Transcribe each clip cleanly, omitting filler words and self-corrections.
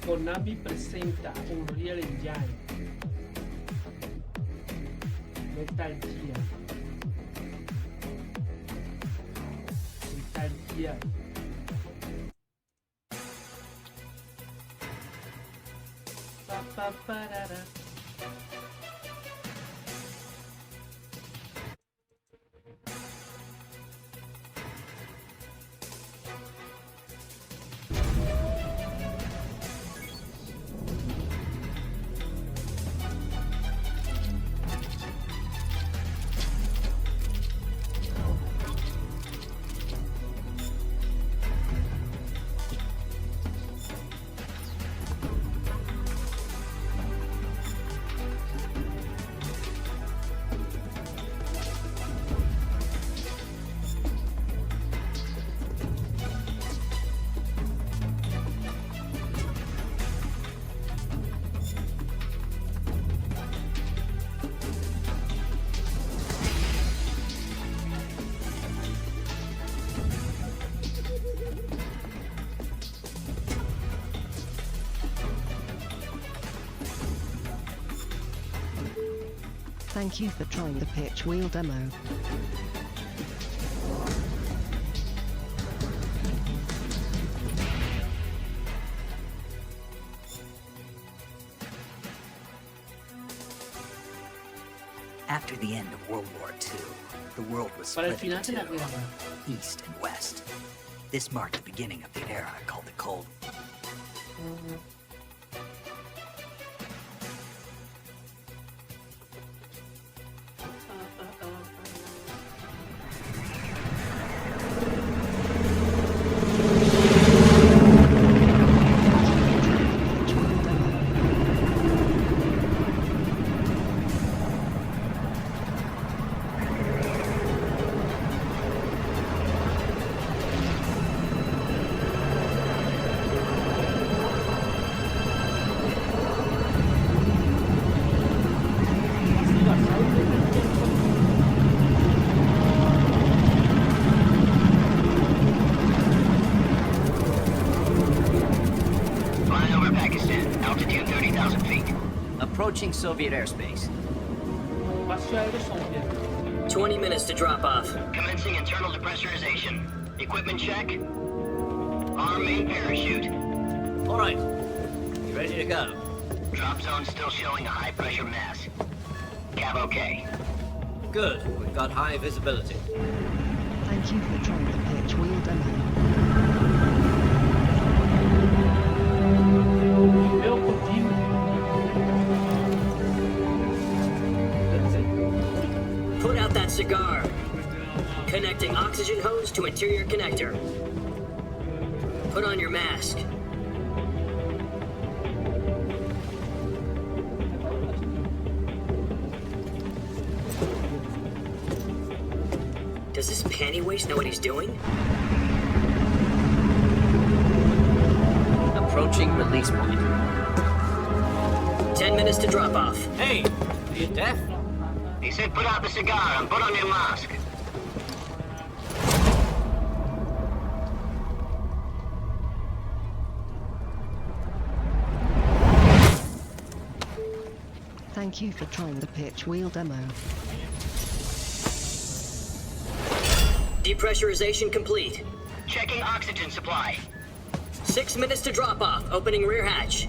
Konami presenta Unreal Engine, Metal Gear, Metal Gear. Pa, pa, parara. Thank you for trying the pitch wheel demo. After the end of World War II, the world was Para el split final de la into guerra. East and West. This marked the beginning of the era called the Cold. Approaching Soviet airspace. Espacio aéreo soviético. 20 minutes to drop off. Commencing internal depressurization. Equipment check. Arm main parachute. All right. You ready to go? Drop zone still showing a high pressure mass. Cav okay. Good. We've got high visibility. Thank you for trying the pitch wheel demo. Veo contigo. Put out that cigar. Connecting oxygen hose to interior connector. Put on your mask. Does this panty waste know what he's doing? Approaching release point. 10 minutes to drop off. Hey, are you deaf? He said put out the cigar and put on your mask. Thank you for trying the pitch wheel demo. Depressurization complete. Checking oxygen supply. 6 minutes to drop off. Opening rear hatch.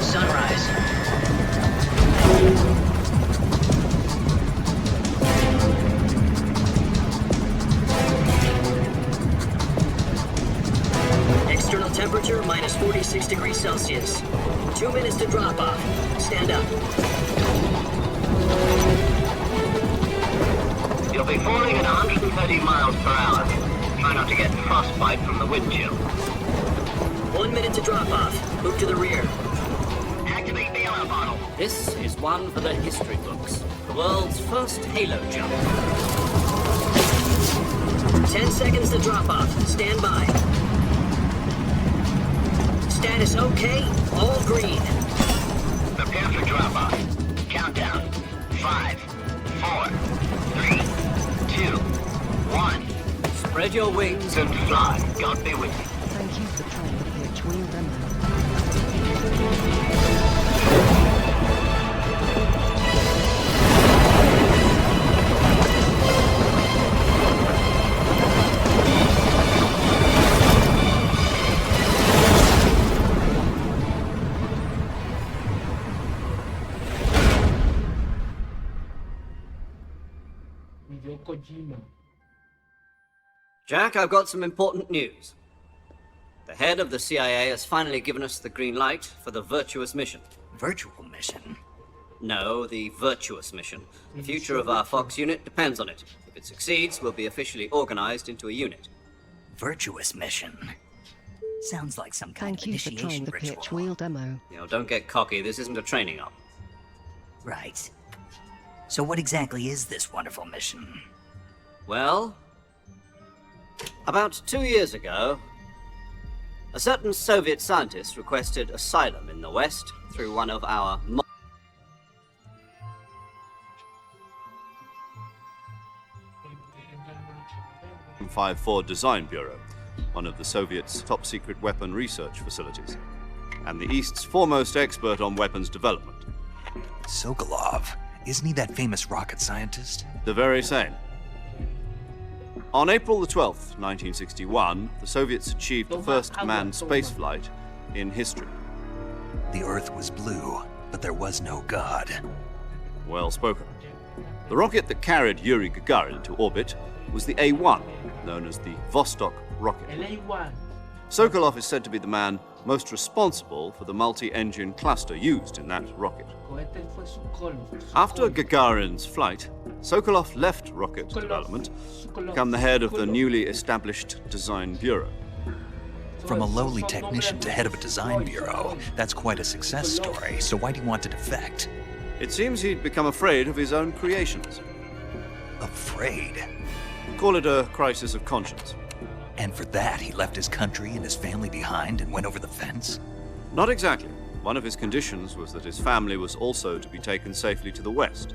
Sunrise. External temperature minus 46 degrees Celsius. 2 minutes to drop off. Stand up. You'll be falling at 130 miles per hour. Try not to get frostbite from the wind chill. 1 minute to drop off. Move to the rear. Activate the air bottle. This is one for the history books. The world's first halo jump. 10 seconds to drop off. Stand by. Status okay. All green. Prepare for drop off. Countdown. 5, 4, Spread your wings And fly. God be with you. Thank you for trying the pitch wheel demo. Hideo Kojima. Jack, I've got some important news. The head of the CIA has finally given us the green light for the virtuous mission. Virtual mission? No, the virtuous mission. The future of our Fox unit depends on it. If it succeeds, we'll be officially organized into a unit. Virtuous mission? Sounds like some kind Thank of you for trying initiation the ritual. pitch wheel demo. You know, don't get cocky. This isn't a training op. Right. So what exactly is this wonderful mission? Well, about 2 years ago, a certain Soviet scientist requested asylum in the West through one of our 54 Design Bureau, one of the Soviets' top-secret weapon research facilities, and the East's foremost expert on weapons development. Sokolov. Isn't he that famous rocket scientist? The very same. On April the 12th, 1961, the Soviets achieved the first manned spaceflight in history. The Earth was blue, but there was no God. Well spoken. The rocket that carried Yuri Gagarin to orbit was the A-1, known as the Vostok rocket. LA1. Sokolov is said to be the man most responsible for the multi-engine cluster used in that rocket. Cohete fue su colo. After Gagarin's flight, Sokolov left rocket development to become the head of the newly established Design Bureau. From a lowly technician to head of a design bureau, that's quite a success story, so why do you want to defect? It seems he'd become afraid of his own creations. Afraid? Call it a crisis of conscience. And for that, he left his country and his family behind and went over the fence? Not exactly. One of his conditions was that his family was also to be taken safely to the west.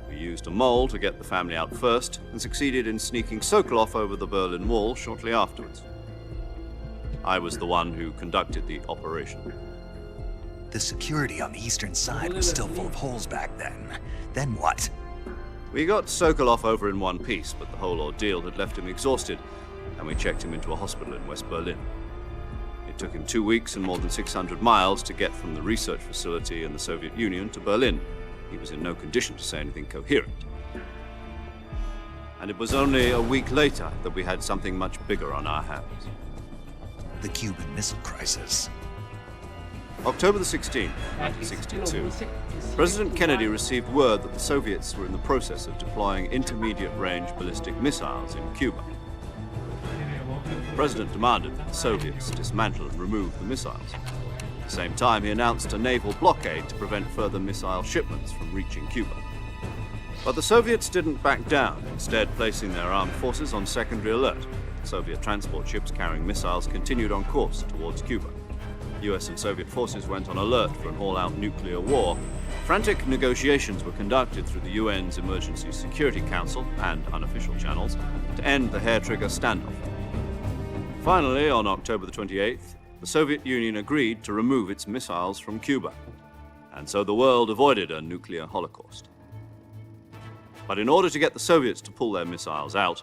We used a mole to get the family out first and succeeded in sneaking Sokolov over the Berlin Wall shortly afterwards. I was the one who conducted the operation. The security on the eastern side was still full of holes back then. Then what? We got Sokolov over in one piece, but the whole ordeal had left him exhausted, and we checked him into a hospital in West Berlin. It took him 2 weeks and more than 600 miles to get from the research facility in the Soviet Union to Berlin. He was in no condition to say anything coherent. And it was only a week later that we had something much bigger on our hands. The Cuban Missile Crisis. October the 16th, 1962, President Kennedy received word that the Soviets were in the process of deploying intermediate-range ballistic missiles in Cuba. The President demanded that the Soviets dismantle and remove the missiles. At the same time, he announced a naval blockade to prevent further missile shipments from reaching Cuba. But the Soviets didn't back down, instead placing their armed forces on secondary alert. Soviet transport ships carrying missiles continued on course towards Cuba. US and Soviet forces went on alert for an all-out nuclear war. Frantic negotiations were conducted through the UN's Emergency Security Council and unofficial channels to end the hair-trigger standoff. Finally, on October the 28th, the Soviet Union agreed to remove its missiles from Cuba, and so the world avoided a nuclear holocaust. But in order to get the Soviets to pull their missiles out,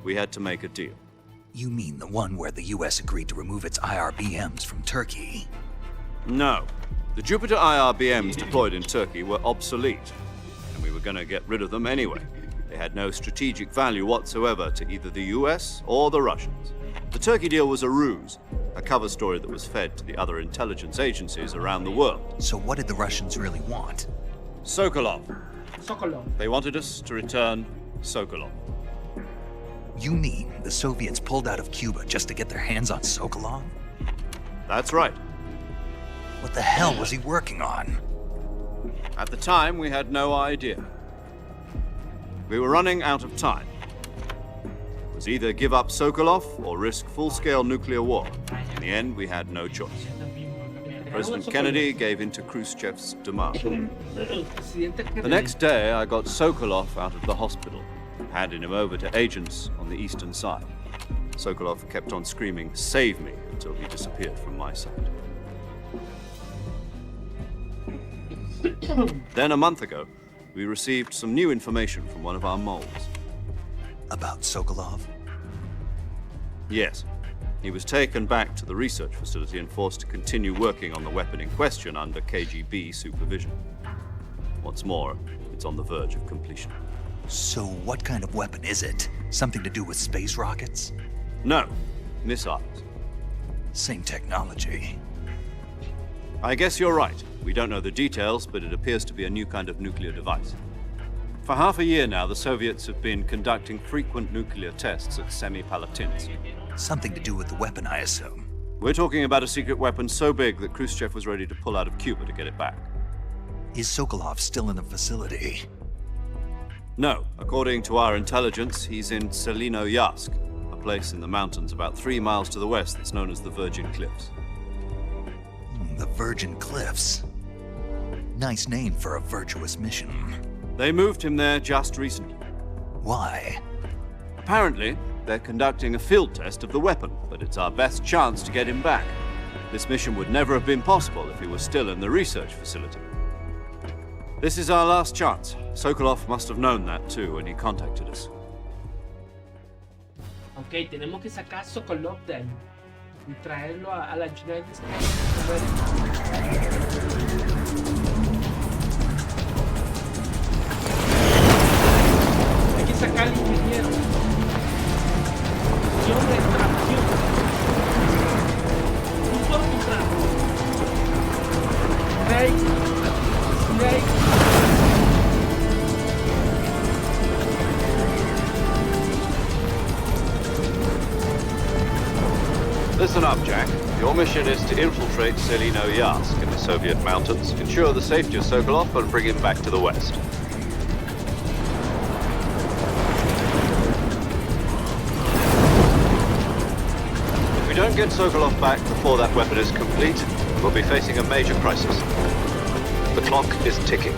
we had to make a deal. You mean the one where the US agreed to remove its IRBMs from Turkey? No. The Jupiter IRBMs deployed in Turkey were obsolete, and we were going to get rid of them anyway. They had no strategic value whatsoever to either the US or the Russians. The Turkey deal was a ruse, a cover story that was fed to the other intelligence agencies around the world. So what did the Russians really want? Sokolov. Sokolov. They wanted us to return Sokolov. You mean the Soviets pulled out of Cuba just to get their hands on Sokolov? That's right. What the hell was he working on? At the time, we had no idea. We were running out of time. It was either give up Sokolov or risk full-scale nuclear war. In the end, we had no choice. President Kennedy gave in to Khrushchev's demand. The next day, I got Sokolov out of the hospital, handing him over to agents on the eastern side. Sokolov kept on screaming, "Save me," until he disappeared from my sight. Then a month ago, we received some new information from one of our moles. About Sokolov? Yes. He was taken back to the research facility and forced to continue working on the weapon in question under KGB supervision. What's more, it's on the verge of completion. So what kind of weapon is it? Something to do with space rockets? No, missiles. Same technology. I guess you're right. We don't know the details, but it appears to be a new kind of nuclear device. For half a year now, the Soviets have been conducting frequent nuclear tests at Semipalatinsk. Something to do with the weapon, I assume. We're talking about a secret weapon so big that Khrushchev was ready to pull out of Cuba to get it back. Is Sokolov still in the facility? No, according to our intelligence, he's in Selinoyarsk, a place in the mountains about 3 miles to the west that's known as the Virgin Cliffs. The Virgin Cliffs. Nice name for a virtuous mission. They moved him there just recently. Why? Apparently, they're conducting a field test of the weapon, but it's our best chance to get him back. This mission would never have been possible if he was still in the research facility. This is our last chance. Sokolov must have known that too when he contacted us. Ok, tenemos que sacar a Sokolov de ahí y traerlo a la United States. Hay que sacar al ingeniero. Yo de extracción. Un solo contrato. Rey. Listen up, Jack. Your mission is to infiltrate Selinoyarsk in the Soviet mountains, ensure the safety of Sokolov, and bring him back to the west. If we don't get Sokolov back before that weapon is complete, we'll be facing a major crisis. The clock is ticking.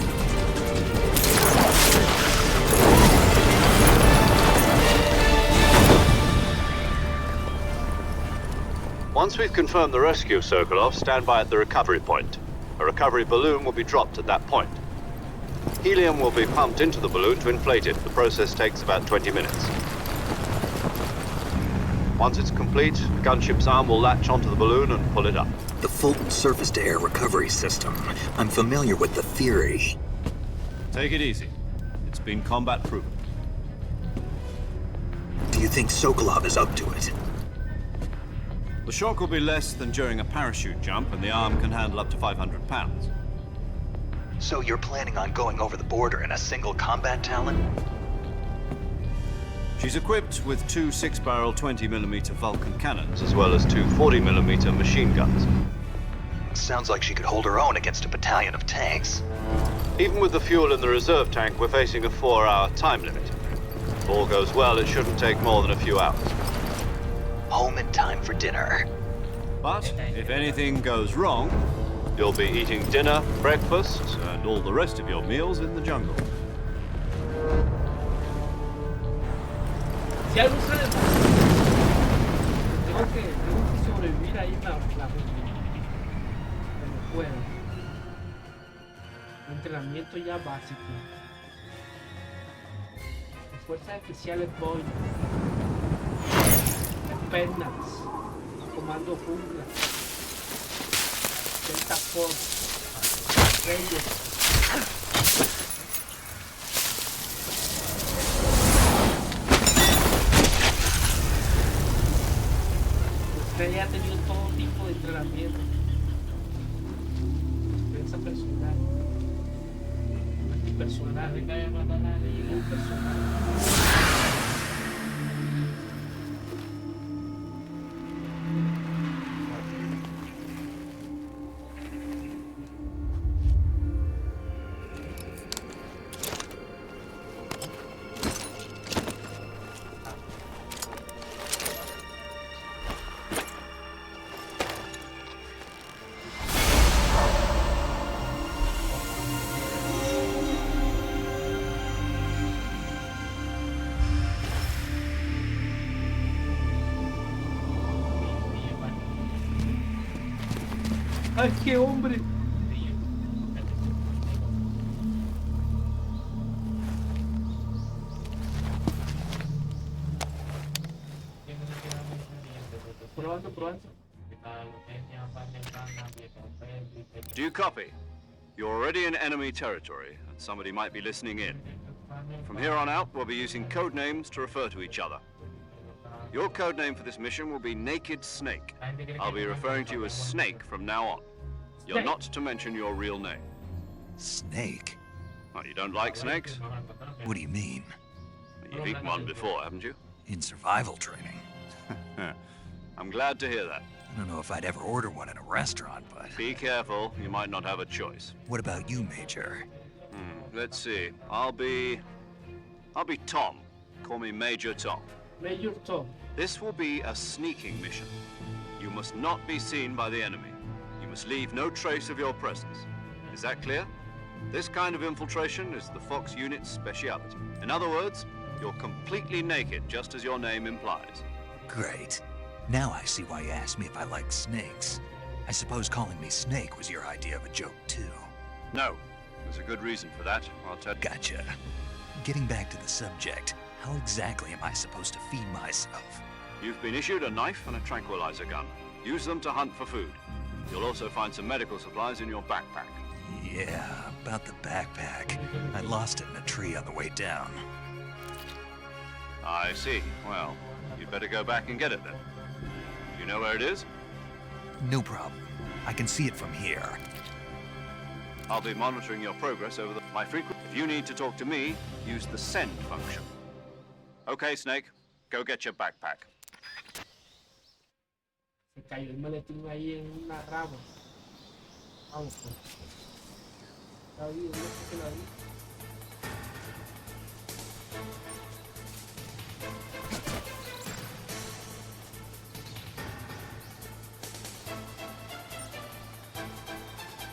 Once we've confirmed the rescue of Sokolov, stand by at the recovery point. A recovery balloon will be dropped at that point. Helium will be pumped into the balloon to inflate it. The process takes about 20 minutes. Once it's complete, the gunship's arm will latch onto the balloon and pull it up. The Fulton surface-to-air recovery system. I'm familiar with the theory. Take it easy. It's been combat-proven. Do you think Sokolov is up to it? The shock will be less than during a parachute jump, and the arm can handle up to 500 pounds. So you're planning on going over the border in a single combat Talon? She's equipped with 2 6-barrel 20mm Vulcan cannons, as well as 2 40mm machine guns. Sounds like she could hold her own against a battalion of tanks. Even with the fuel in the reserve tank, we're facing a 4-hour time limit. If all goes well, it shouldn't take more than a few hours. Home in time for dinner. But if anything goes wrong, you'll be eating dinner, breakfast, and all the rest of your meals in the jungle. Si algo sale, tengo que sobrevivir ahí en la como pueda. Entrenamiento ya básico. Fuerzas especiales Boeing. Pierdas. Comando jungla. Delta Force. Reyes. Usted ya ha tenido todo tipo de entrenamiento. Defensa personal. Antipersonal. Venga a matar a nadie. Personal. ¡Ay, qué hombre! Probando, probando. Do you copy? You're already in enemy territory, and somebody might be listening in. From here on out, we'll be using code names to refer to each other. Your code name for this mission will be Naked Snake. I'll be referring to you as Snake from now on. You're not to mention your real name. Snake? Oh, you don't like snakes? What do you mean? You've eaten one before, haven't you? In survival training? I'm glad to hear that. I don't know if I'd ever order one in a restaurant, but... Be careful, you might not have a choice. What about you, Major? Let's see. I'll be Tom. Call me Major Tom. Major Tom. This will be a sneaking mission. You must not be seen by the enemy. You must leave no trace of your presence. Is that clear? This kind of infiltration is the Fox unit's speciality. In other words, you're completely naked, just as your name implies. Great. Now I see why you asked me if I like snakes. I suppose calling me Snake was your idea of a joke, too. No. There's a good reason for that. I'll tell you. Gotcha. Getting back to the subject, how exactly am I supposed to feed myself? You've been issued a knife and a tranquilizer gun. Use them to hunt for food. You'll also find some medical supplies in your backpack. Yeah, about the backpack. I lost it in a tree on the way down. I see. Well, you'd better go back and get it then. You know where it is? No problem. I can see it from here. I'll be monitoring your progress over my frequent... If you need to talk to me, use the send function. Okay, Snake. Go get your backpack. Se cayó el maletín ahí en una rama. Vamos, pues. Está bien, no sé qué la vi.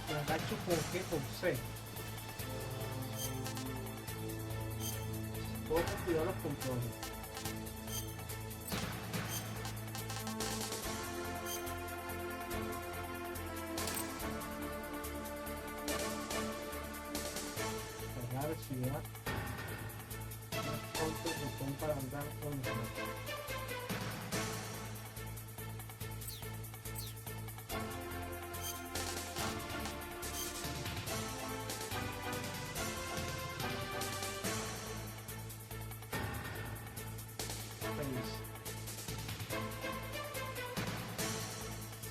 Me agacho con G, con C. Puedo configurar los controles. Velocidad, puntos de botón para andar con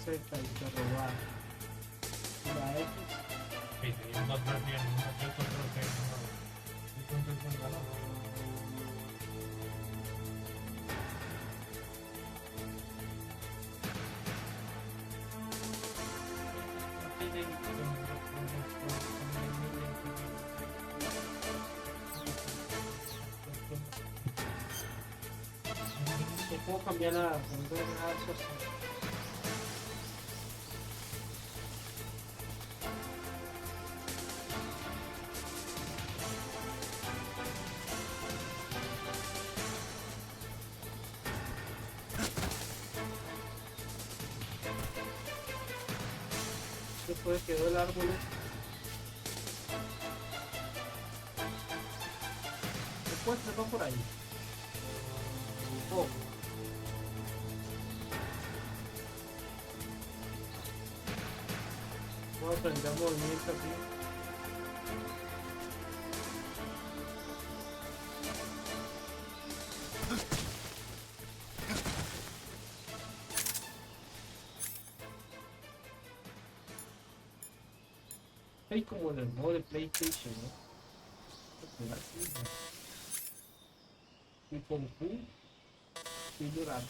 Z interrogar la X. No puedo cambiar nada, no puedo dejar cosas. Después quedó el árbol. Después se va por ahí. Oh. Vamos a aprender movimiento aquí. Es como en el modo de PlayStation, ¿no? Y con Q y durar.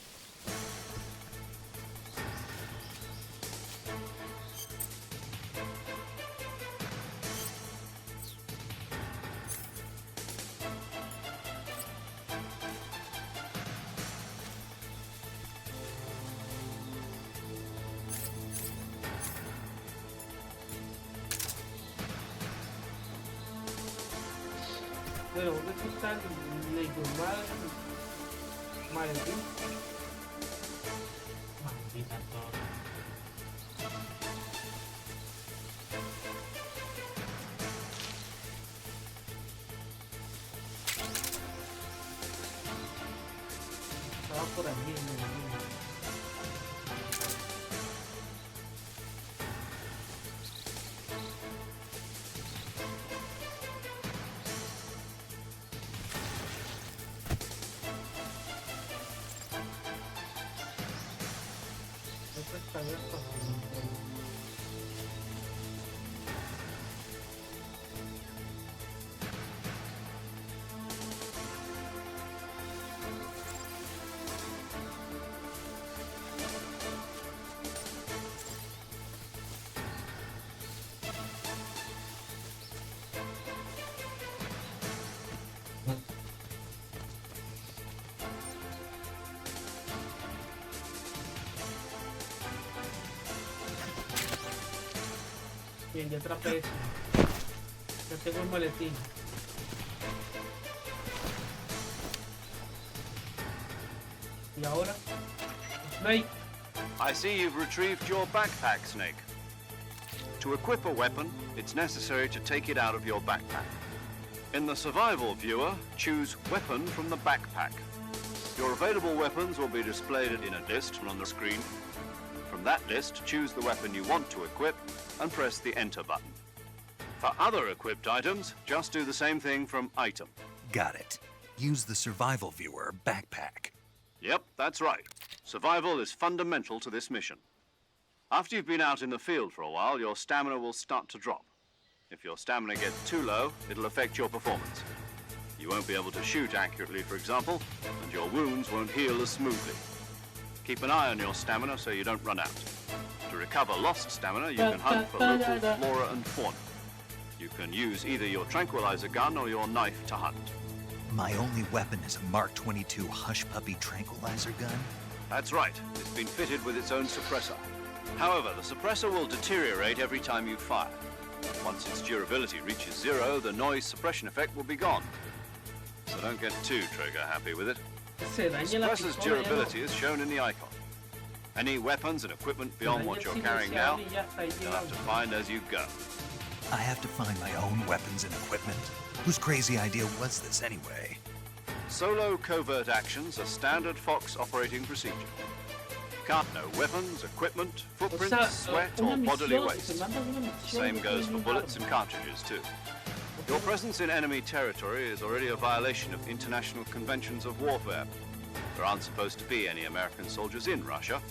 Pero ¿dónde está el normal? Maldito. Maldita todo. por allí. Está abierto. Bien, ya atrapé eso. Ya tengo el maletín. Y ahora, Snake. I see you've retrieved your backpack, Snake. To equip a weapon, it's necessary to take it out of your backpack. In the survival viewer, choose Weapon from the backpack. Your available weapons will be displayed in a list on the screen. From that list, choose the weapon you want to equip and press the Enter button. For other equipped items, just do the same thing from Item. Got it. Use the survival viewer backpack. Yep, that's right. Survival is fundamental to this mission. After you've been out in the field for a while, your stamina will start to drop. If your stamina gets too low, it'll affect your performance. You won't be able to shoot accurately, for example, and your wounds won't heal as smoothly. Keep an eye on your stamina so you don't run out. To recover lost stamina, you can hunt for local flora and fauna. You can use either your tranquilizer gun or your knife to hunt. My only weapon is a Mark 22 Hush Puppy tranquilizer gun? That's right. It's been fitted with its own suppressor. However, the suppressor will deteriorate every time you fire. Once its durability reaches 0, the noise suppression effect will be gone. So don't get too trigger happy with it. Se daña la Suppressor's pistola, ya no. durability is shown in the icon. Any weapons and equipment beyond what you're carrying now, you'll have to find as you go. I have to find my own weapons and equipment? Whose crazy idea was this anyway? Solo covert actions are standard Fox operating procedure. Can't know weapons, equipment, footprints, sweat, or bodily waste. Same goes for bullets and cartridges, too. Your presence in enemy territory is already a violation of international conventions of warfare. There aren't supposed to be any American soldiers in Russia.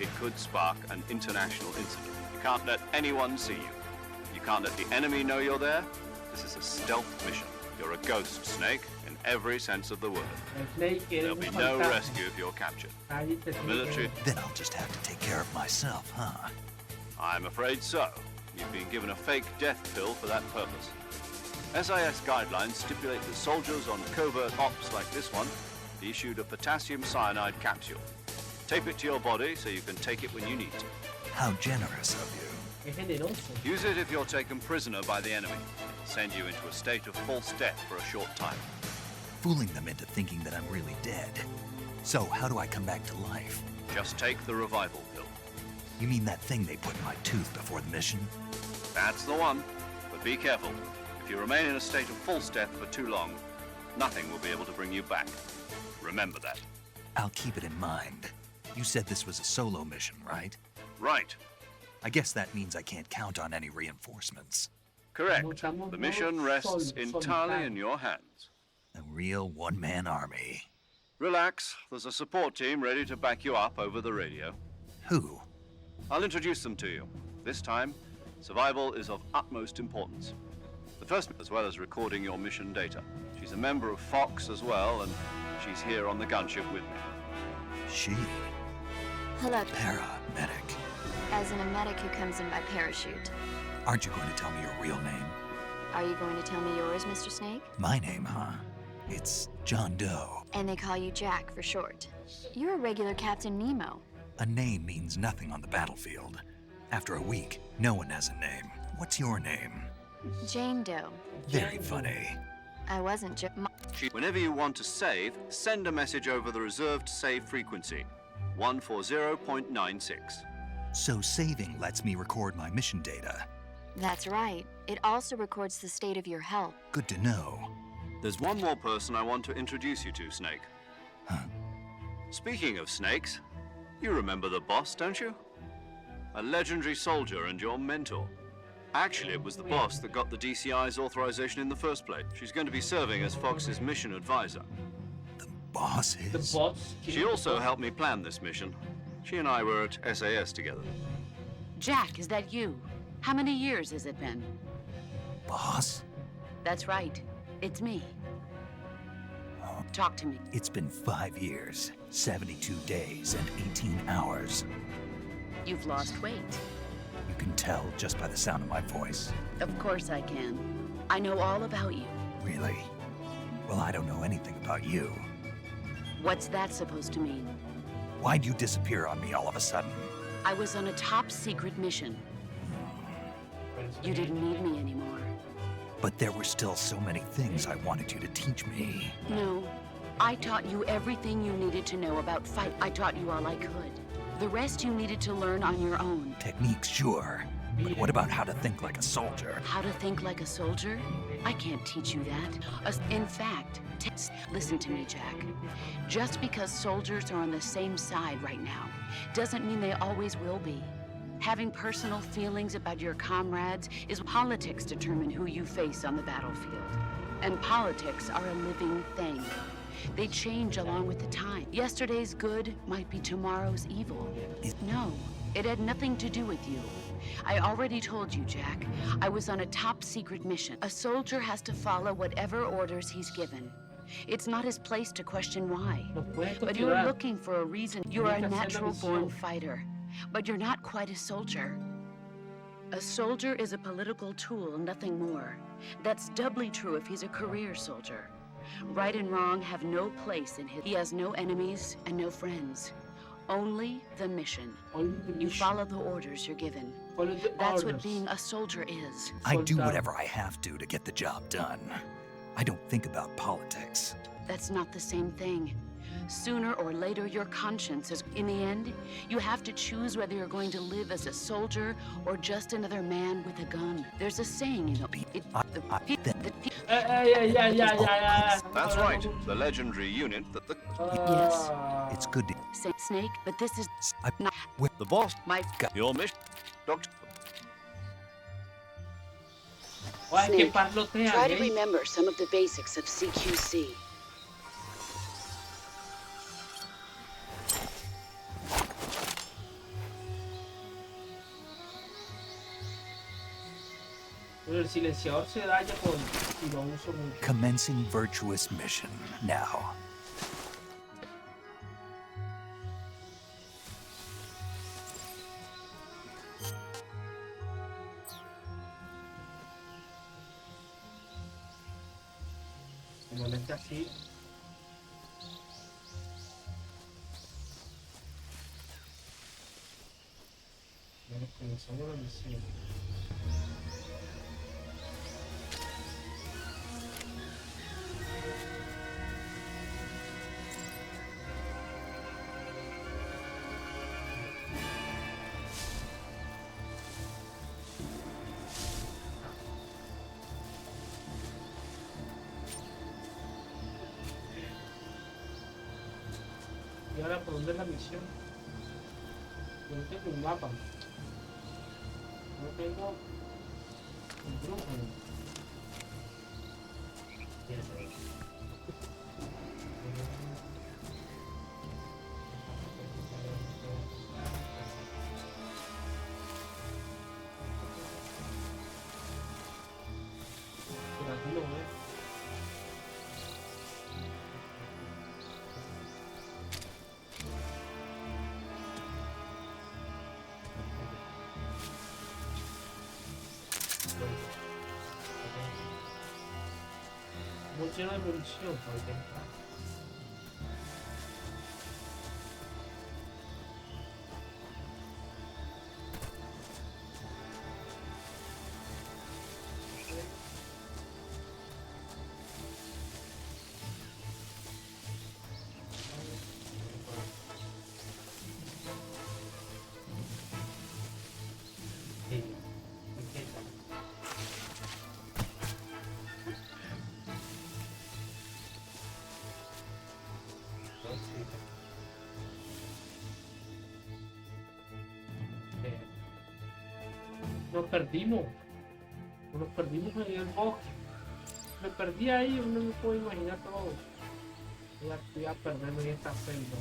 It could spark an international incident. You can't let anyone see you. You can't let the enemy know you're there. This is a stealth mission. You're a ghost, Snake, in every sense of the word. There'll be no rescue if you're captured. The military... Then I'll just have to take care of myself, huh? I'm afraid so. You've been given a fake death pill for that purpose. SIS guidelines stipulate that soldiers on covert ops like this one be issued a potassium cyanide capsule. Tape it to your body so you can take it when you need to. How generous of you. Es generoso. Use it if you're taken prisoner by the enemy. It'll send you into a state of false death for a short time. Fooling them into thinking that I'm really dead. So, how do I come back to life? Just take the revival pill. You mean that thing they put in my tooth before the mission? That's the one. But be careful. If you remain in a state of false death for too long, nothing will be able to bring you back. Remember that. I'll keep it in mind. You said this was a solo mission, right? Right. I guess that means I can't count on any reinforcements. Correct. The mission rests entirely in your hands. A real one-man army. Relax. There's a support team ready to back you up over the radio. Who? I'll introduce them to you. This time, survival is of utmost importance. The first, as well as recording your mission data. She's a member of Fox as well, and she's here on the gunship with me. She? Hello. Paramedic. As in a medic who comes in by parachute. Aren't you going to tell me your real name? Are you going to tell me yours, Mr. Snake? My name, huh? It's John Doe. And they call you Jack for short. You're a regular Captain Nemo. A name means nothing on the battlefield. After a week, no one has a name. What's your name? Jane Doe. Very funny. I wasn't Whenever you want to save, send a message over the reserved save frequency, 140.96. So saving lets me record my mission data. That's right. It also records the state of your health. Good to know. There's one more person I want to introduce you to, Snake. Huh? Speaking of snakes, you remember the boss, don't you? A legendary soldier and your mentor. Actually, it was the boss that got the DCI's authorization in the first place. She's going to be serving as Fox's mission advisor. Boss The is... bots. She also helped me plan this mission. She and I were at SAS together. Jack, is that you? How many years has it been? Boss? That's right. It's me. Talk to me. It's been 5 years, 72 days, and 18 hours. You've lost weight. You can tell just by the sound of my voice. Of course I can. I know all about you. Really? Well, I don't know anything about you. What's that supposed to mean? Why'd you disappear on me all of a sudden? I was on a top secret mission. You didn't need me anymore. But there were still so many things I wanted you to teach me. No. I taught you everything you needed to know about fight. I taught you all I could. The rest you needed to learn on your own. Techniques, sure. But what about how to think like a soldier? How to think like a soldier? I can't teach you that. In fact, listen to me, Jack. Just because soldiers are on the same side right now doesn't mean they always will be. Having personal feelings about your comrades is politics determine who you face on the battlefield. And politics are a living thing. They change along with the time. Yesterday's good might be tomorrow's evil. No, it had nothing to do with you. I already told you, Jack. I was on a top secret mission. A soldier has to follow whatever orders he's given. It's not his place to question why. But you're looking for a reason. You're a natural-born fighter. But you're not quite a soldier. A soldier is a political tool, nothing more. That's doubly true if he's a career soldier. Right and wrong have no place in his... He has no enemies and no friends. Only the mission. You follow the orders you're given. That's what being a soldier is. I do whatever I have to get the job done. I don't think about politics. That's not the same thing. Sooner or later, your conscience is... In the end, you have to choose whether you're going to live as a soldier or just another man with a gun. There's a saying, you know... That's right, the legendary unit that the... Yes, it's good to... Say Snake, but this is... not with The boss. My... Your mission, Doctor. Snake, try to remember some of the basics of CQC. El silenciador se daña si lo uso mucho. Commencing virtuous mission now. Normalmente así. Bueno, comenzamos la misión. ¿Y ahora por dónde es la misión? Yo no tengo un mapa. No tengo un brújula. Por aquí lo veo. Muy lleno de munición, por ejemplo. Nos perdimos en el bosque. Me perdí ahí, no me puedo imaginar todo. Voy a perderme en esta selva.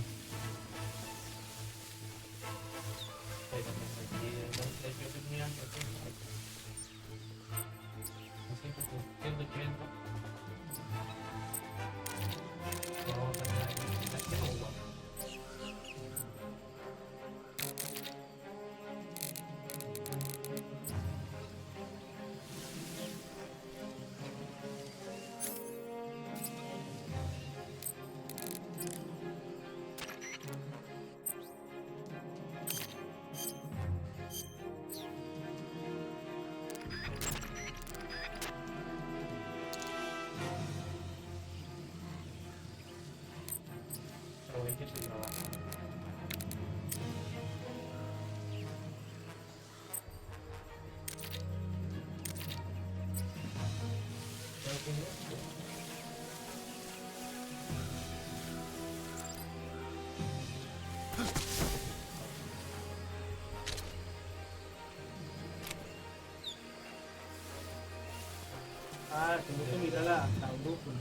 Tengo que mirar la brújula.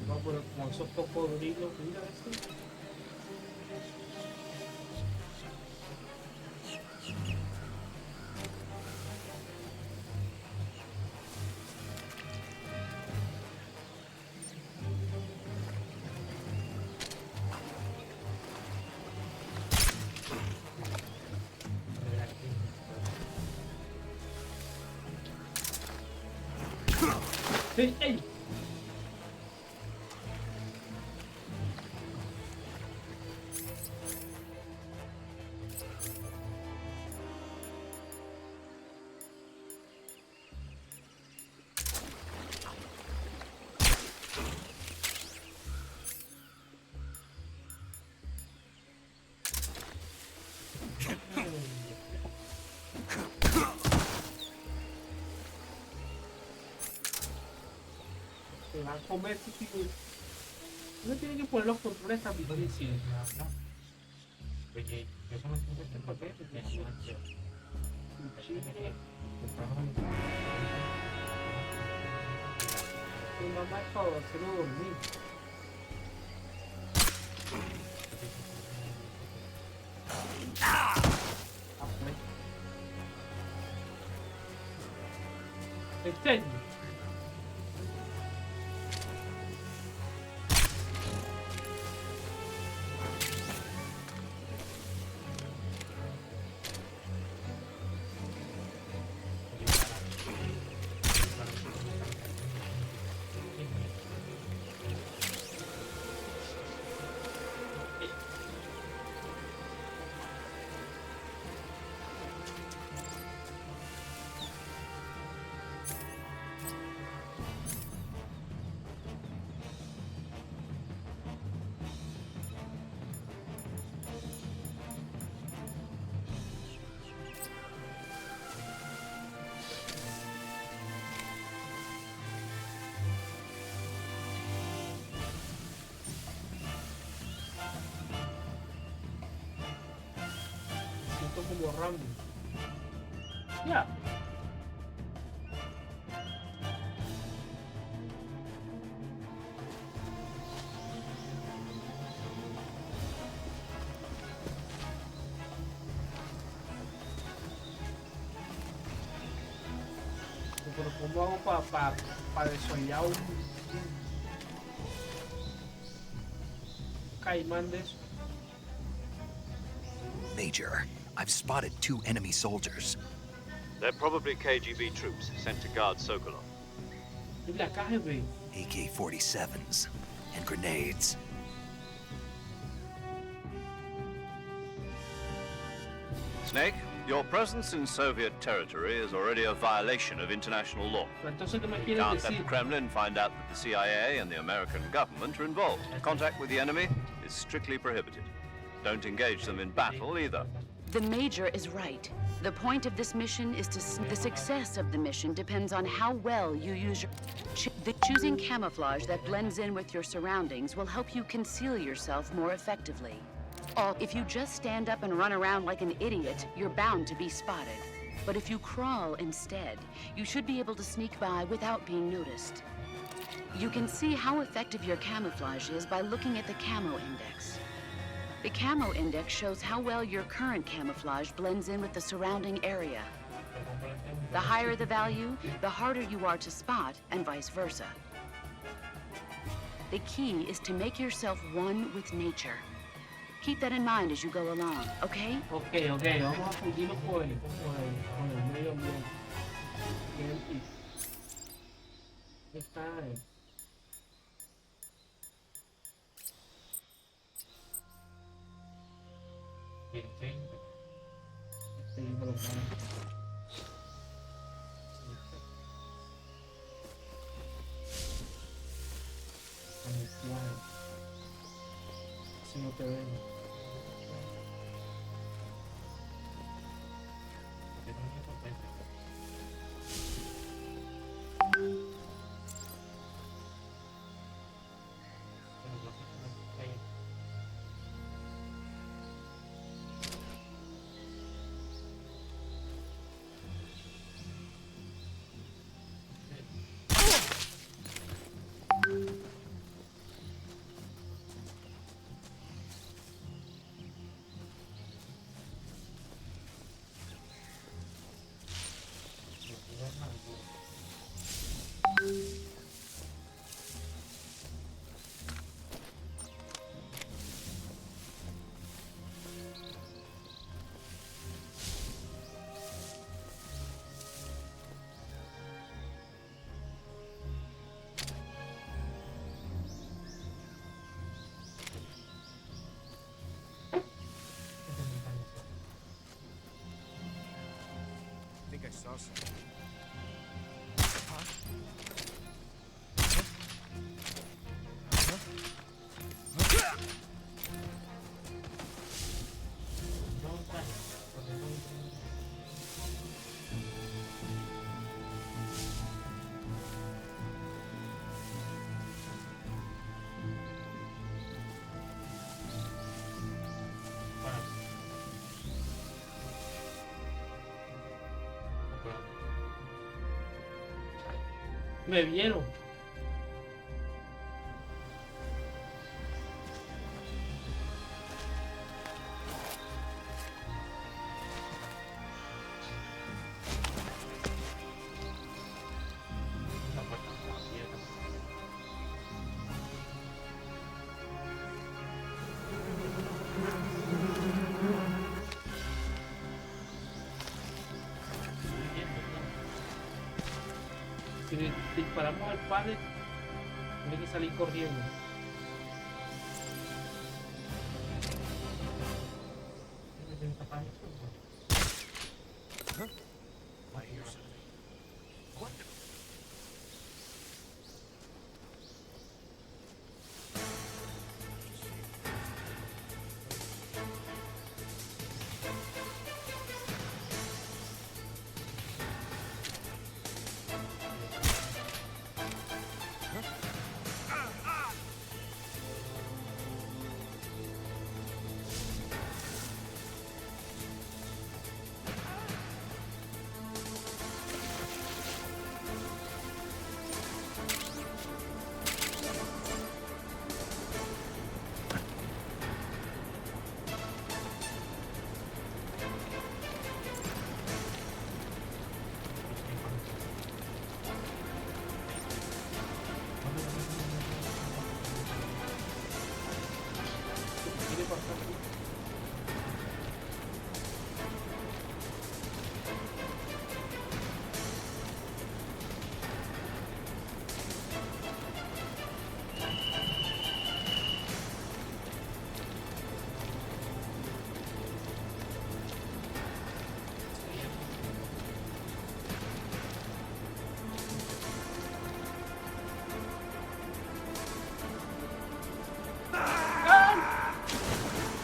No, pero como esos cocodrilos, mira esto. ¡Ey! ¡Ey! Se va a comer su tipo. Uno tiene que poner los controles tan difíciles. No. Oye, eso no tiene este paquete. Mi mamá es para hacerlo dormir. ¿En serio? Como Rambo. Ya. Pero ¿cómo hago para desollar un caimán de eso? Major, I've spotted 2 enemy soldiers. They're probably KGB troops sent to guard Sokolov. DEltaKangry. AK-47s and grenades. Snake, your presence in Soviet territory is already a violation of international law. Entonces, ¿qué me You quieres can't let decir? the Kremlin find out that the CIA and the American government are involved. Contact with the enemy is strictly prohibited. Don't engage them in battle either. The Major is right. The point of this mission is the success of the mission depends on how well you use your... Choosing camouflage that blends in with your surroundings will help you conceal yourself more effectively. If you just stand up and run around like an idiot, you're bound to be spotted. But if you crawl instead, you should be able to sneak by without being noticed. You can see how effective your camouflage is by looking at the camo index. The camo index shows how well your current camouflage blends in with the surrounding area. The higher the value, the harder you are to spot, and vice versa. The key is to make yourself one with nature. Keep that in mind as you go along, okay? Ok, vamos a fundirnos con el medio ambiente. Bien, está si no te ven. I saw something. Me vieron. Si disparamos al padre, tiene que salir corriendo.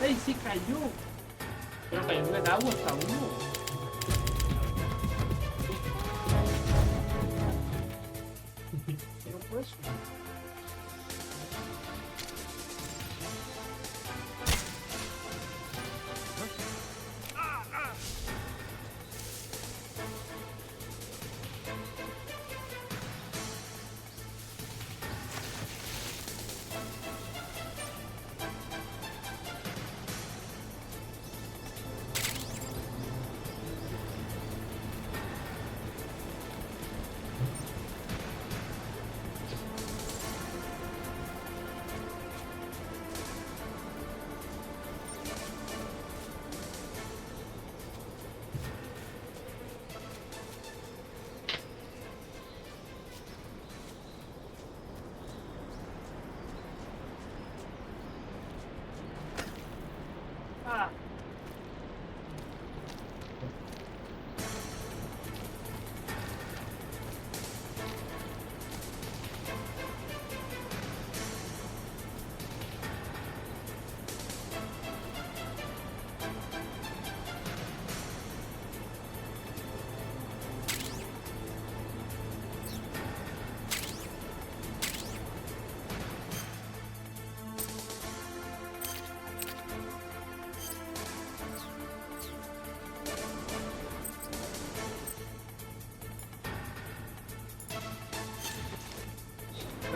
¡Ey, sí cayó! Pero cayó en el agua hasta uno. Pero pues.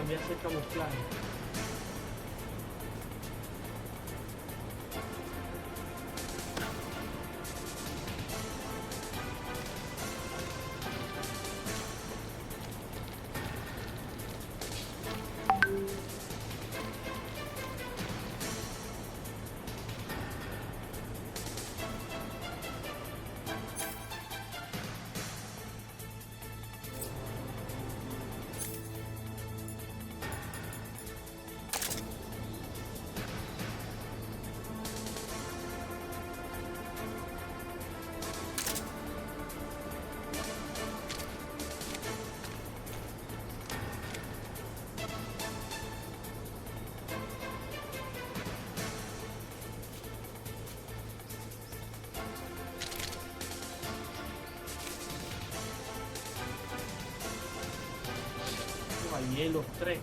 también hace camuflaje. Ahí los tres.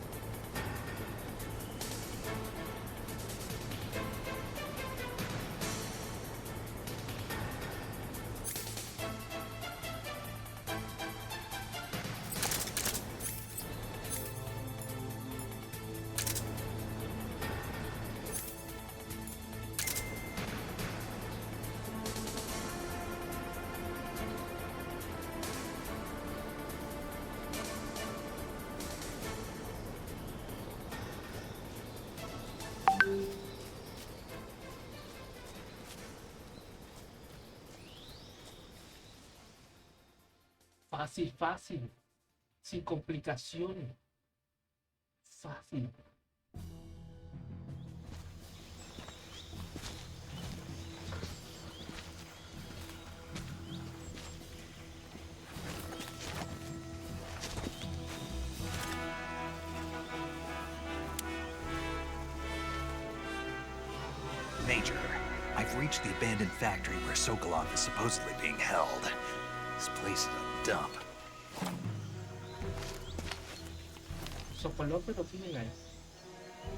Fácil, fácil. Sin complicaciones. Fácil. Major, I've reached the abandoned factory where Sokolov is supposedly being held. This place is a dump. Sokolov lo tienen ahí.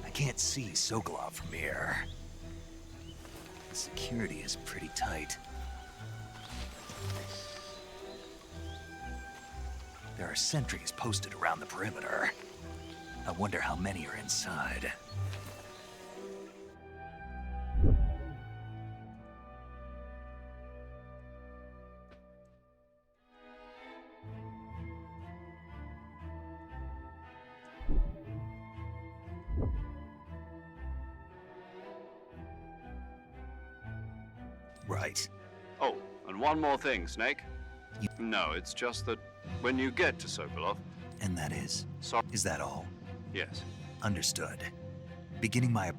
I can't see Sokolov from here. The security is pretty tight. There are sentries posted around the perimeter. I wonder how many are inside. Right. Oh, and one more thing, Snake. No, it's just that when you get to Sokolov... And that is? Sorry. Is that all? Yes. Understood. Beginning my...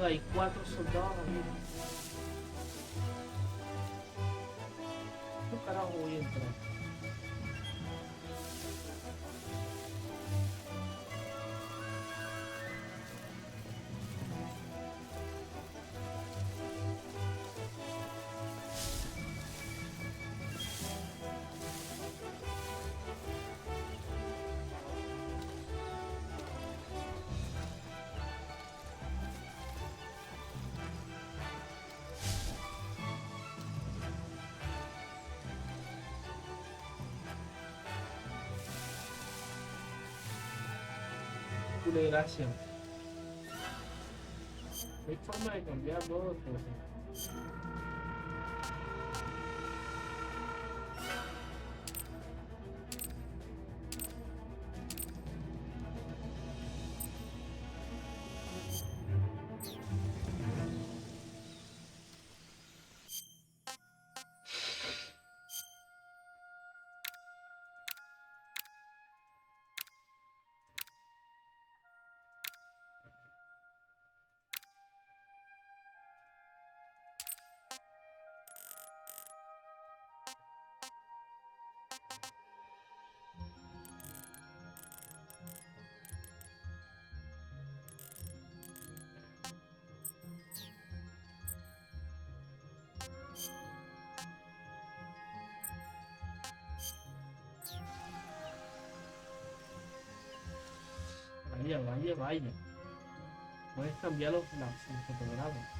Hay 4 soldados aquí. ¿Qué carajo voy a entrar? De gracia. Hay forma de cambiar todo. Vaya. Puedes cambiar los fotogramas.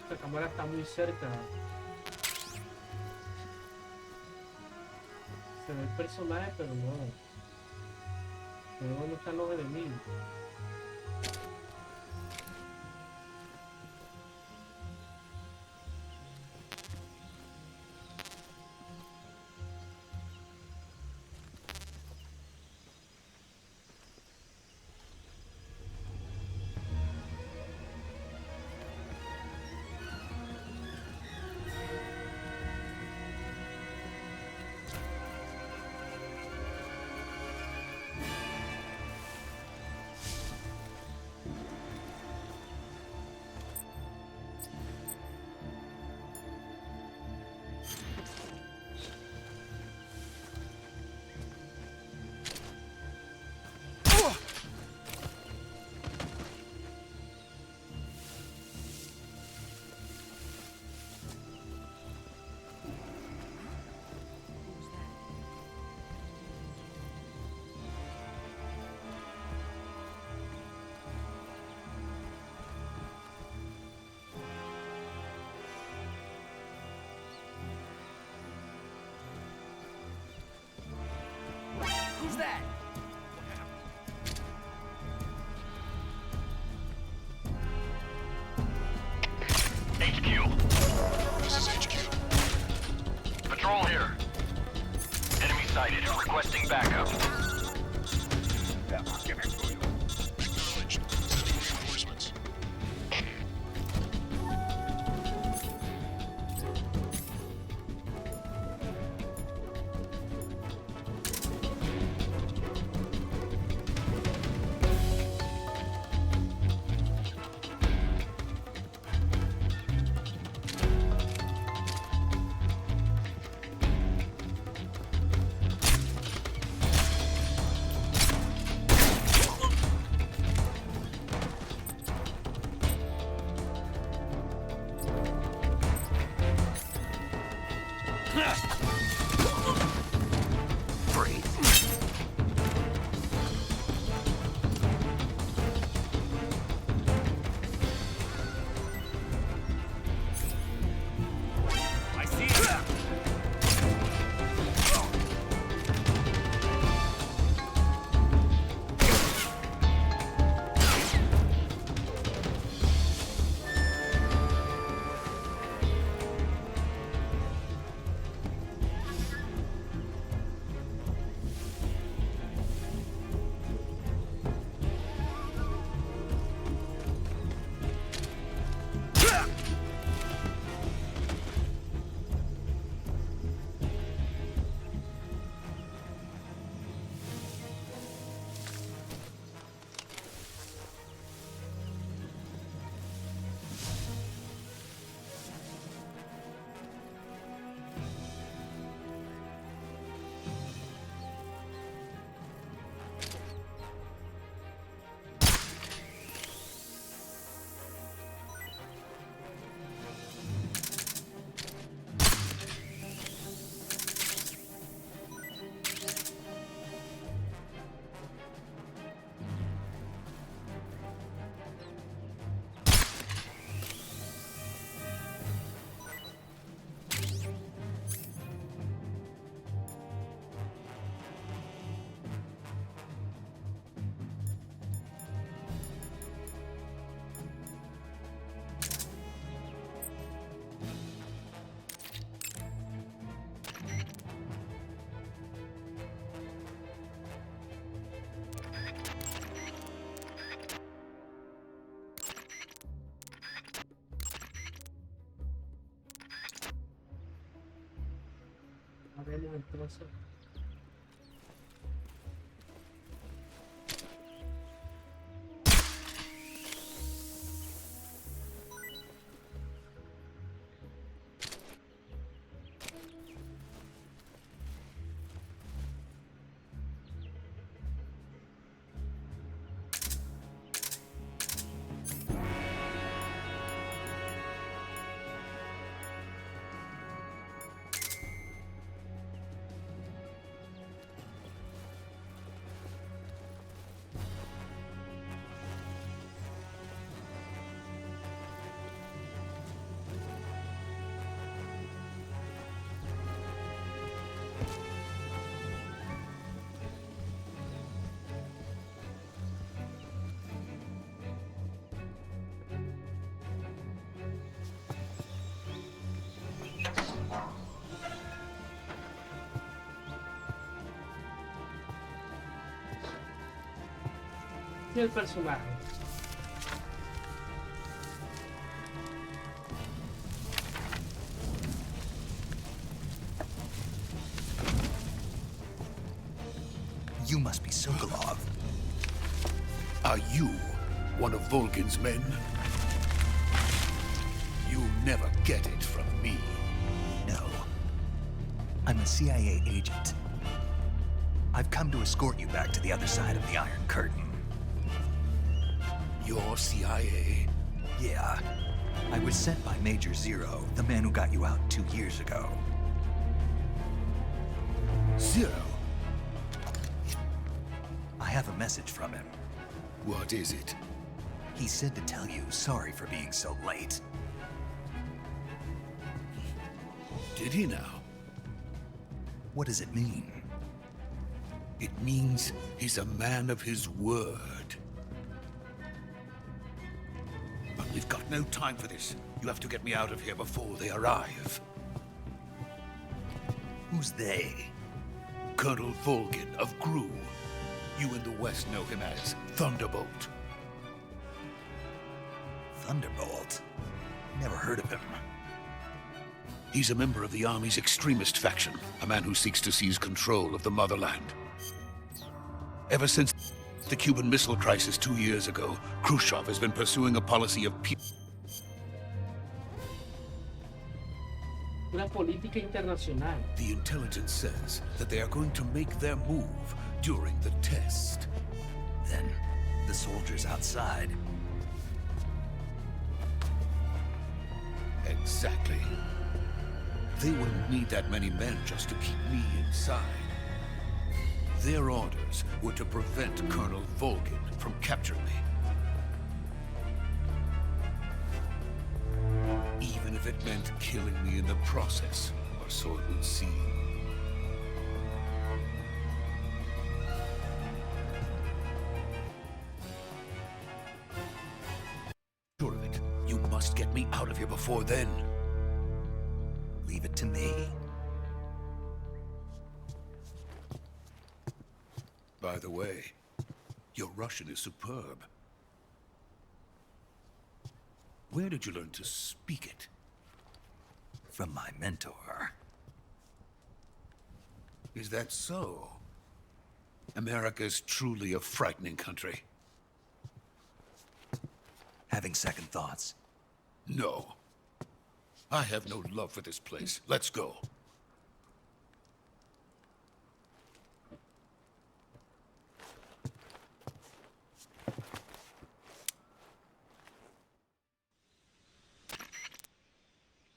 La cámara está muy cerca. Se ve el personaje, pero no. Pero no están los enemigos. Who's that? HQ. This is HQ. Patrol here. Enemy sighted. Requesting backup. Acknowledged. Sending reinforcements. Haremos el trozo. Y el personaje. You must be Sokolov. Are you one of Volgin's men? You'll never get it from me. No. I'm a CIA agent. I've come to escort you back to the other side of the Iron Curtain. You're CIA? Yeah. I was sent by Major Zero, the man who got you out 2 years ago. Zero? I have a message from him. What is it? He said to tell you sorry for being so late. Did he now? What does it mean? It means he's a man of his word. But we've got no time for this. You have to get me out of here before they arrive. Who's they? Colonel Volgin of GRU. You in the West know him as Thunderbolt. Thunderbolt? Never heard of him. He's a member of the Army's extremist faction, a man who seeks to seize control of the motherland. Ever since the Cuban Missile Crisis 2 years ago, Khrushchev has been pursuing a policy of peace. Una política internacional. The intelligence says that they are going to make their move during the test. Then, the soldiers outside. Exactly. They wouldn't need that many men just to keep me inside. Their orders were to prevent Colonel Volgin from capturing me. Even if it meant killing me in the process, or so it would seem. Sure of it. You must get me out of here before then. Leave it to me. By the way, your Russian is superb. Where did you learn to speak it? From my mentor. Is that so? America's truly a frightening country. Having second thoughts? No. I have no love for this place. Let's go.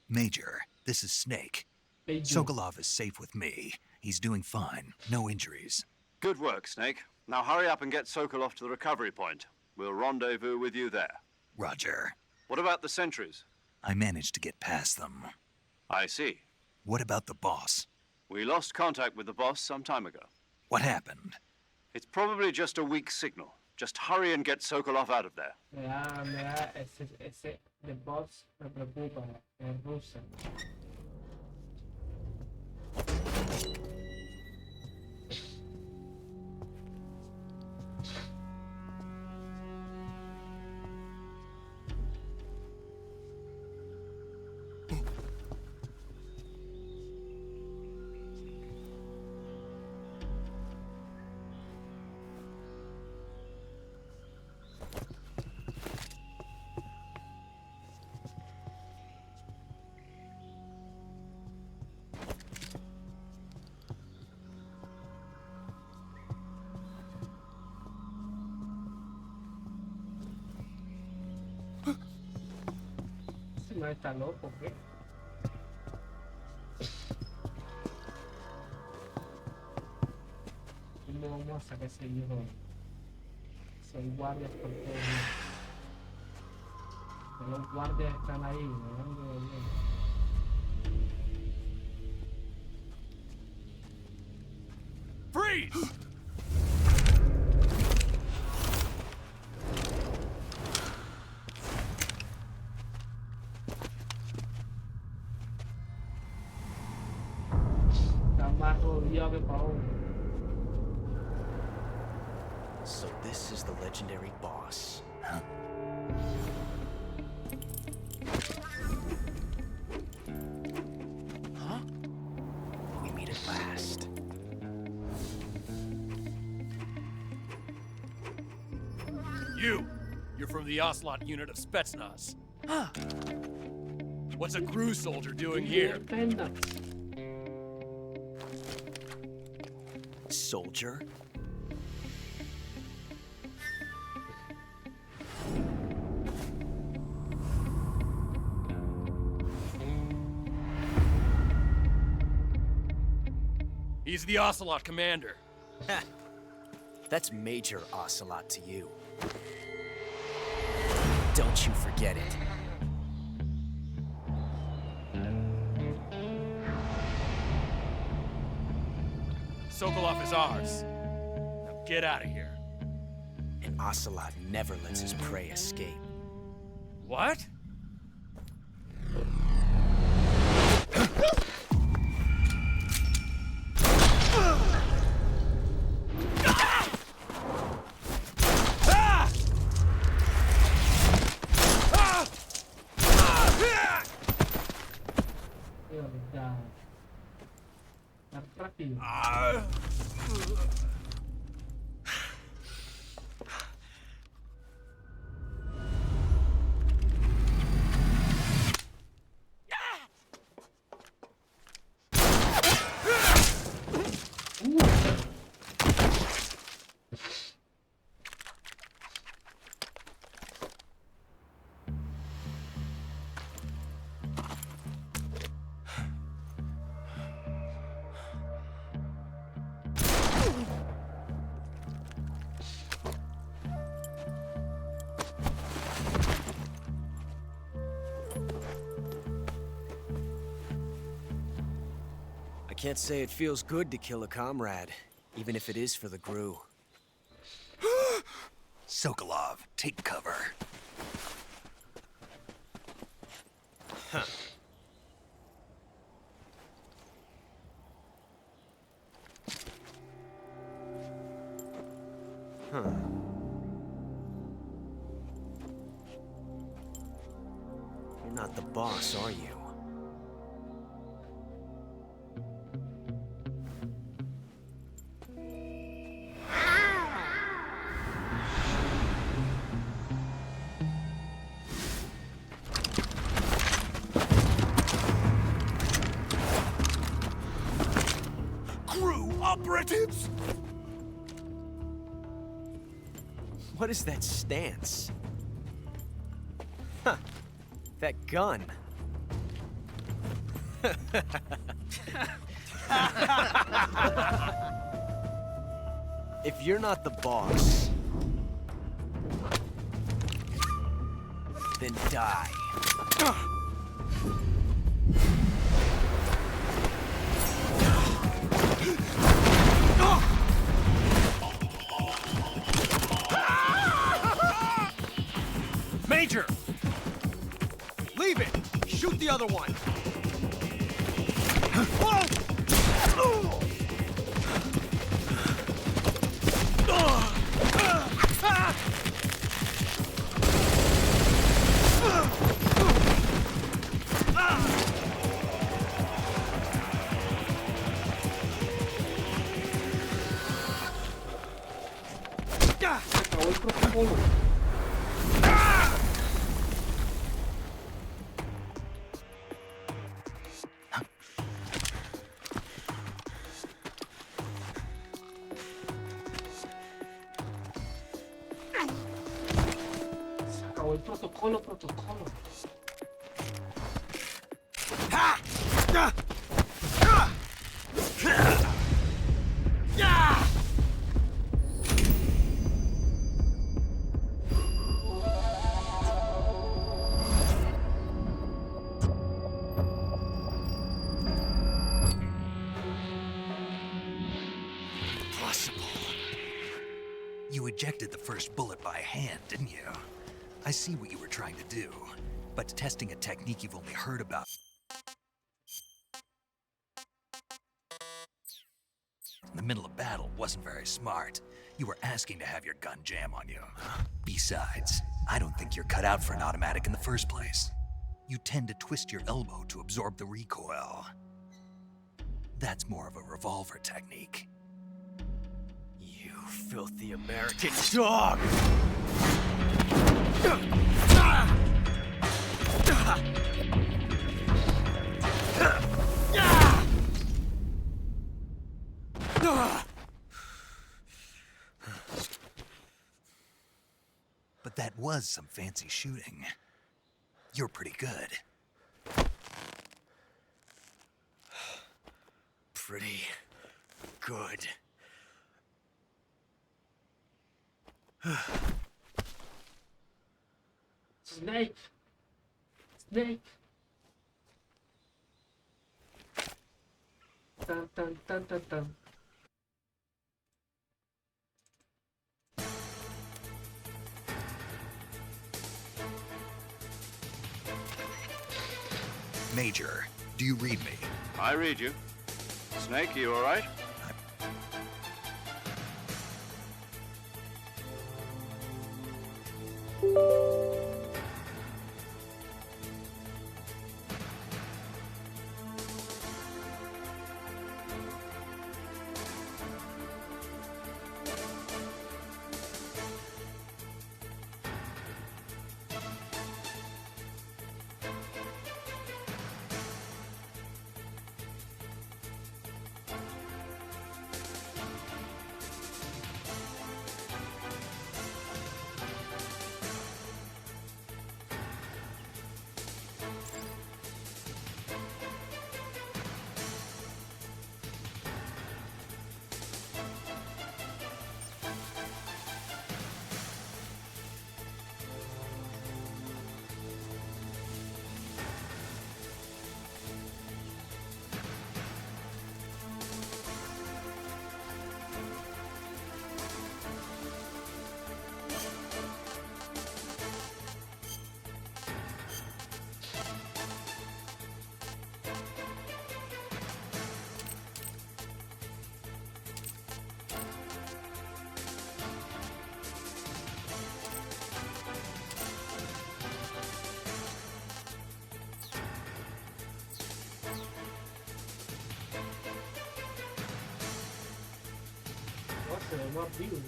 Major, this is Snake. Sokolov is safe with me. He's doing fine. No injuries. Good work, Snake. Now hurry up and get Sokolov to the recovery point. We'll rendezvous with you there. Roger. What about the sentries? I managed to get past them. I see. What about the boss? We lost contact with the boss some time ago. What happened? It's probably just a weak signal. Just hurry and get Sokolov out of there. Ese de boss me preocupa, es rusa. No está loco, ¿qué? ¿Cómo vamos a sacar ese hijo? Si hay guardias por todo. Los guardias están ahí, mirando bien. Freeze! Está más jodido que pa' uno. So this is the legendary boss. Huh? Huh? We meet at last. You're from the Ocelot unit of Spetsnaz. Huh. What's a GRU soldier doing here? Soldier? He's the Ocelot commander. Ha! That's Major Ocelot to you. Don't you forget it. Sokolov is ours. Now get out of here. And Ocelot never lets his prey escape. What? I can't say it feels good to kill a comrade, even if it is for the GRU. Sokolov, take cover. Huh. Huh. You're not the boss, are you? Operatives? What is that stance? Huh. That gun. If you're not the boss, then die. Major! Leave it! Shoot the other one! Acabó el protocolo. Se acabó el protocolo. You ejected the first bullet by hand, didn't you? I see what you were trying to do, but testing a technique you've only heard about. in the middle of battle wasn't very smart. You were asking to have your gun jam on you. Besides, I don't think you're cut out for an automatic in the first place. You tend to twist your elbow to absorb the recoil. That's more of a revolver technique. You filthy American dog! But that was some fancy shooting. You're pretty good. Pretty good. Snake. Snake. Dun dun dun dun dun. Major, do you read me? I read you. Snake, you all right? Nossa, é um abrigo, né?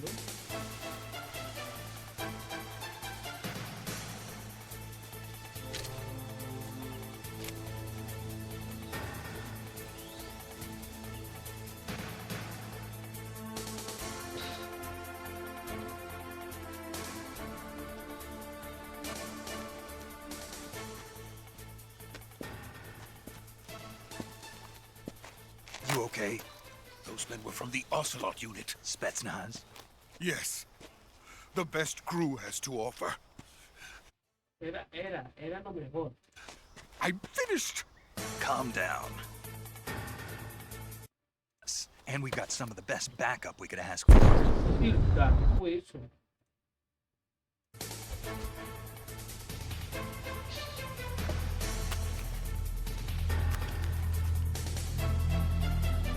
You okay? Those men were from the Ocelot unit. Spetsnaz? Yes. The best crew has to offer. Era lo mejor. I'm finished! Calm down. And we got some of the best backup we could ask for. Filtra, ¿qué fue eso?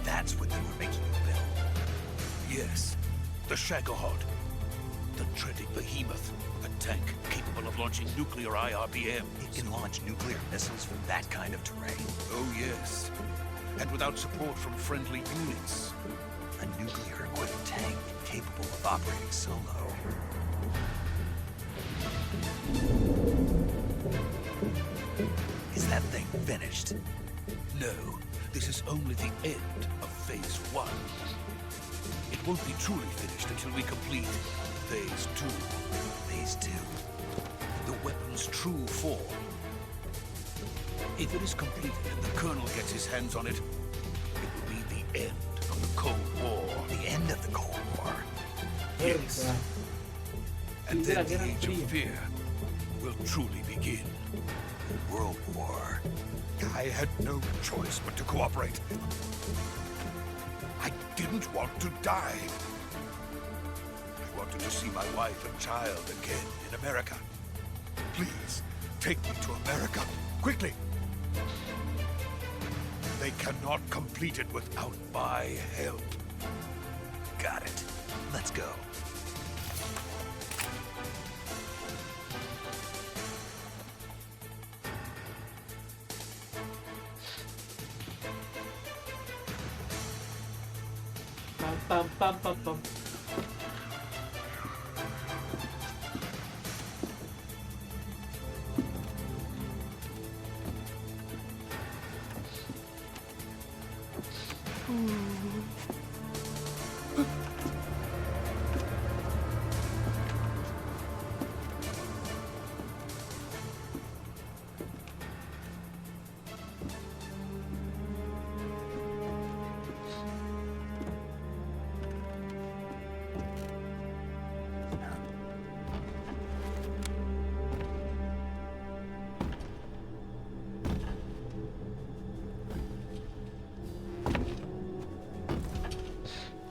That's what they were making you build. Yes. The Shagohod. The dreaded behemoth. A tank capable of launching nuclear IRBMs. It can launch nuclear missiles from that kind of terrain. Oh, yes. And without support from friendly units. A nuclear-equipped tank capable of operating solo. Is that thing finished? No. This is only the end of Phase 1. It won't be truly finished until we complete Phase 2. Phase 2? The weapon's true form. If it is completed and the Colonel gets his hands on it, it will be the end of the Cold War. The end of the Cold War? Yes. And then the Age of Fear will truly begin. World War. I had no choice but to cooperate. I didn't want to die. I wanted to see my wife and child again in America. Please, take me to America, quickly. They cannot complete it without my help. got it. Let's go. Pam, pam, pam, pam, pam.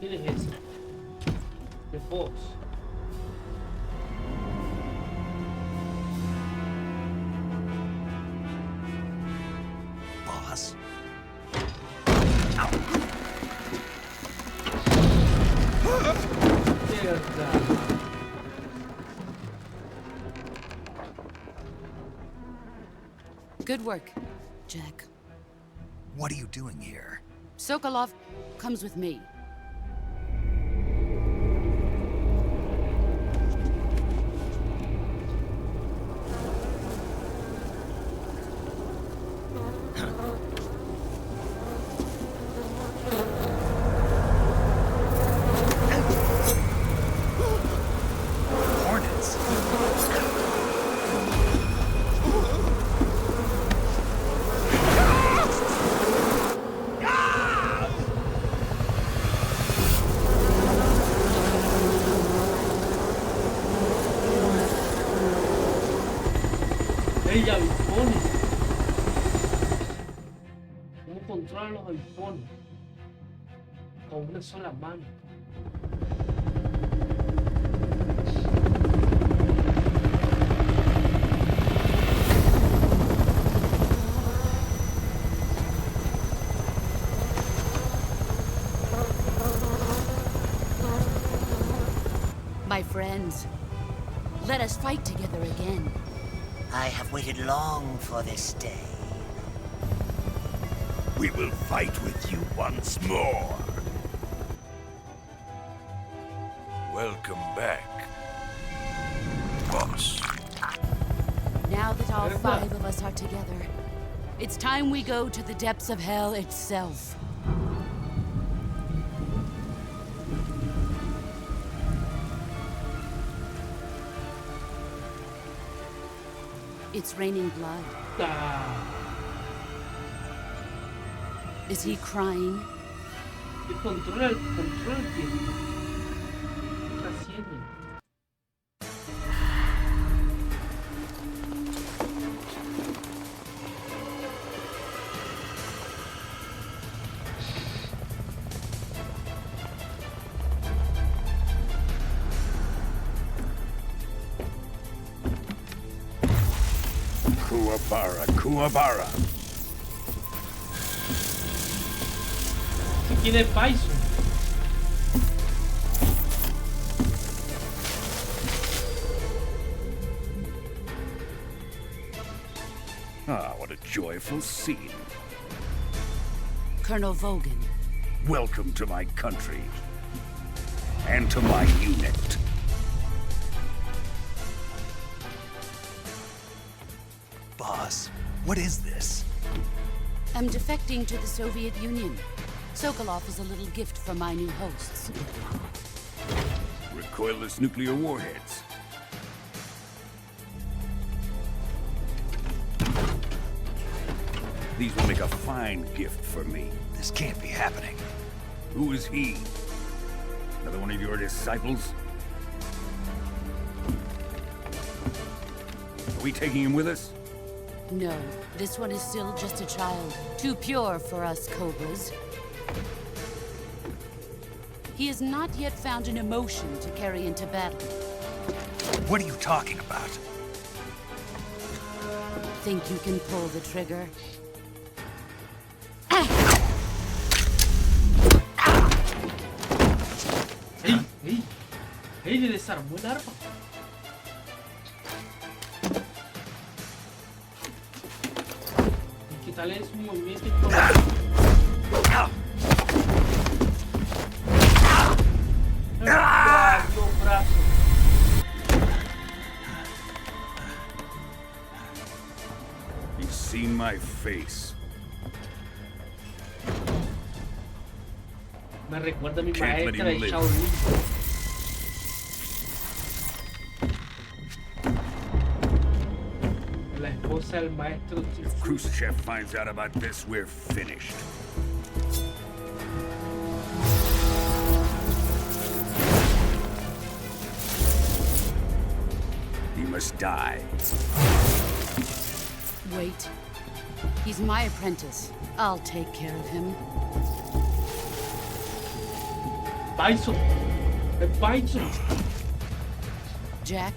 ¿Quién es ese? The boss. Boss? Good work, Jack. What are you doing here? Sokolov comes with me. Hornets? ¡Ey, avipones! ¿Cómo controlan los avipones? Con una sola mano. My friends, let us fight together again. I have waited long for this day. We will fight with you once more. Welcome back, boss. Now that all 5 of us are together, it's time we go to the depths of hell itself. It's raining blood. Is he crying? ¿Qué control que está haciendo? Kuwabara. ¿Quién es Bison? Ah, what a joyful scene. Colonel Vogan. Welcome to my country. And to my unit. Boss, what is this? I'm defecting to the Soviet Union. Sokolov is a little gift from my new hosts. Recoilless nuclear warheads. These will make a fine gift for me. This can't be happening. Who is he? Another one of your disciples? Are we taking him with us? No, this one is still just a child. Too pure for us Cobras. He has not yet found an emotion to carry into battle. What are you talking about? Think you can pull the trigger? ¡Ey, le desarmó el arma! Y quitarle su movimiento y todo. Los brazos. He's seen my face. Me recuerda a mi Can't let maestra him de live. Shaolin. La esposa del maestro. If Khrushchev finds out about this, we're finished. He must die. Wait. He's my apprentice. I'll take care of him. Bison. El Bison. Jack,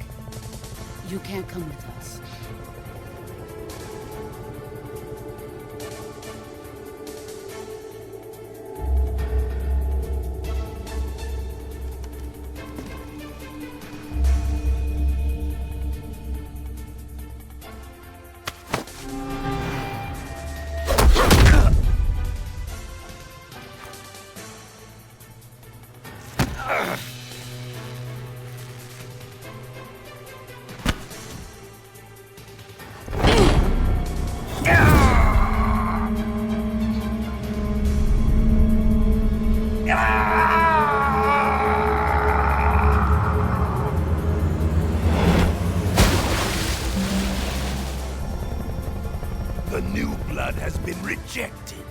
you can't come with us. The new blood has been rejected.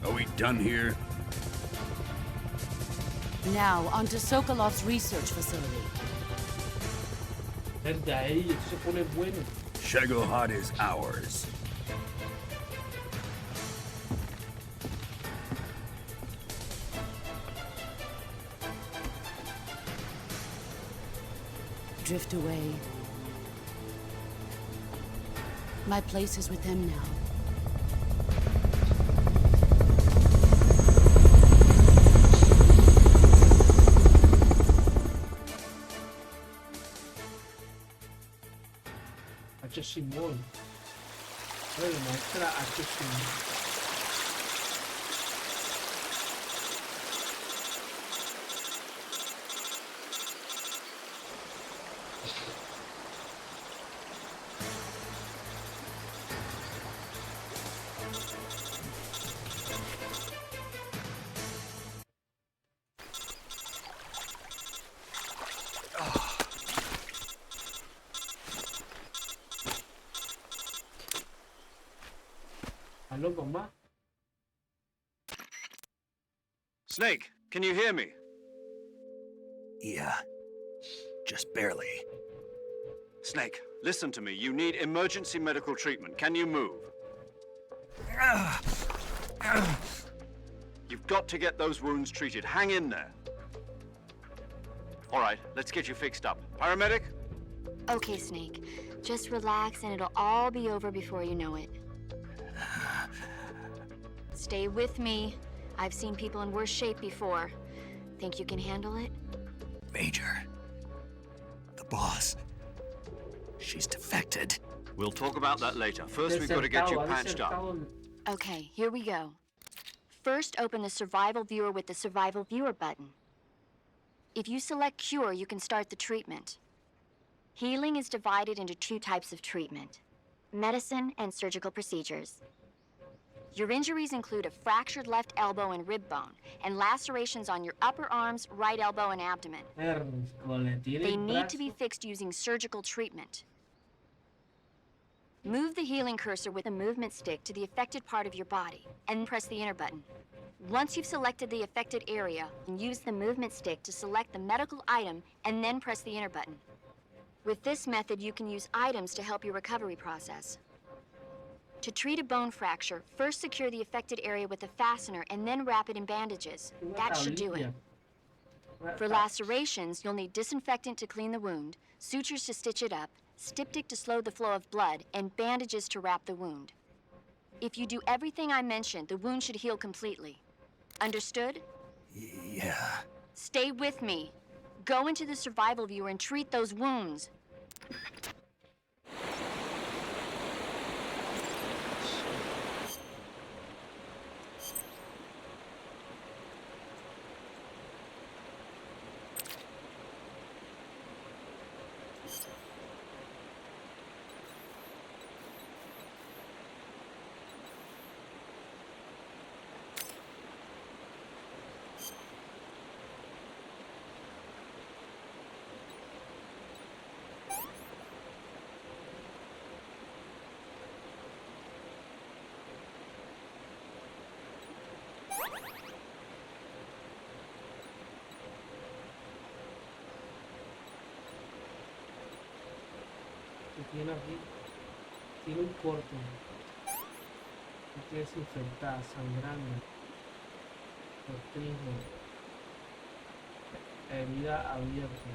Are we done here? Now, onto Sokolov's research facility. Verga, ey, esto se pone bueno. Shagohod is ours. Drift away. My place is with them now. H. Simón. Oye, maestra H. Simón. Hello, mamá. Snake, can you hear me? Yeah. Just barely. Snake, listen to me. You need emergency medical treatment. Can you move? You've got to get those wounds treated. Hang in there. All right, let's get you fixed up. Paramedic? Okay, Snake. Just relax and it'll all be over before you know it. Stay with me. I've seen people in worse shape before. Think you can handle it? Major. The boss. She's defected. We'll talk about that later. First, we've got to get you patched up. Okay, here we go. First, open the Survival Viewer with the Survival Viewer button. If you select Cure, you can start the treatment. Healing is divided into two types of treatment: medicine and surgical procedures. Your injuries include a fractured left elbow and rib bone, and lacerations on your upper arms, right elbow, and abdomen. They need to be fixed using surgical treatment. Move the healing cursor with a movement stick to the affected part of your body, and press the enter button. Once you've selected the affected area, use the movement stick to select the medical item, and then press the enter button. With this method, you can use items to help your recovery process. To treat a bone fracture, first secure the affected area with a fastener and then wrap it in bandages. That should do it. For lacerations, you'll need disinfectant to clean the wound, sutures to stitch it up, styptic to slow the flow of blood, and bandages to wrap the wound. If you do everything I mentioned, the wound should heal completely. Understood? Yeah. Stay with me. Go into the survival viewer and treat those wounds. Tiene aquí, tiene un corte, tiene desinfectada, sangrando, cortismo, herida abierta.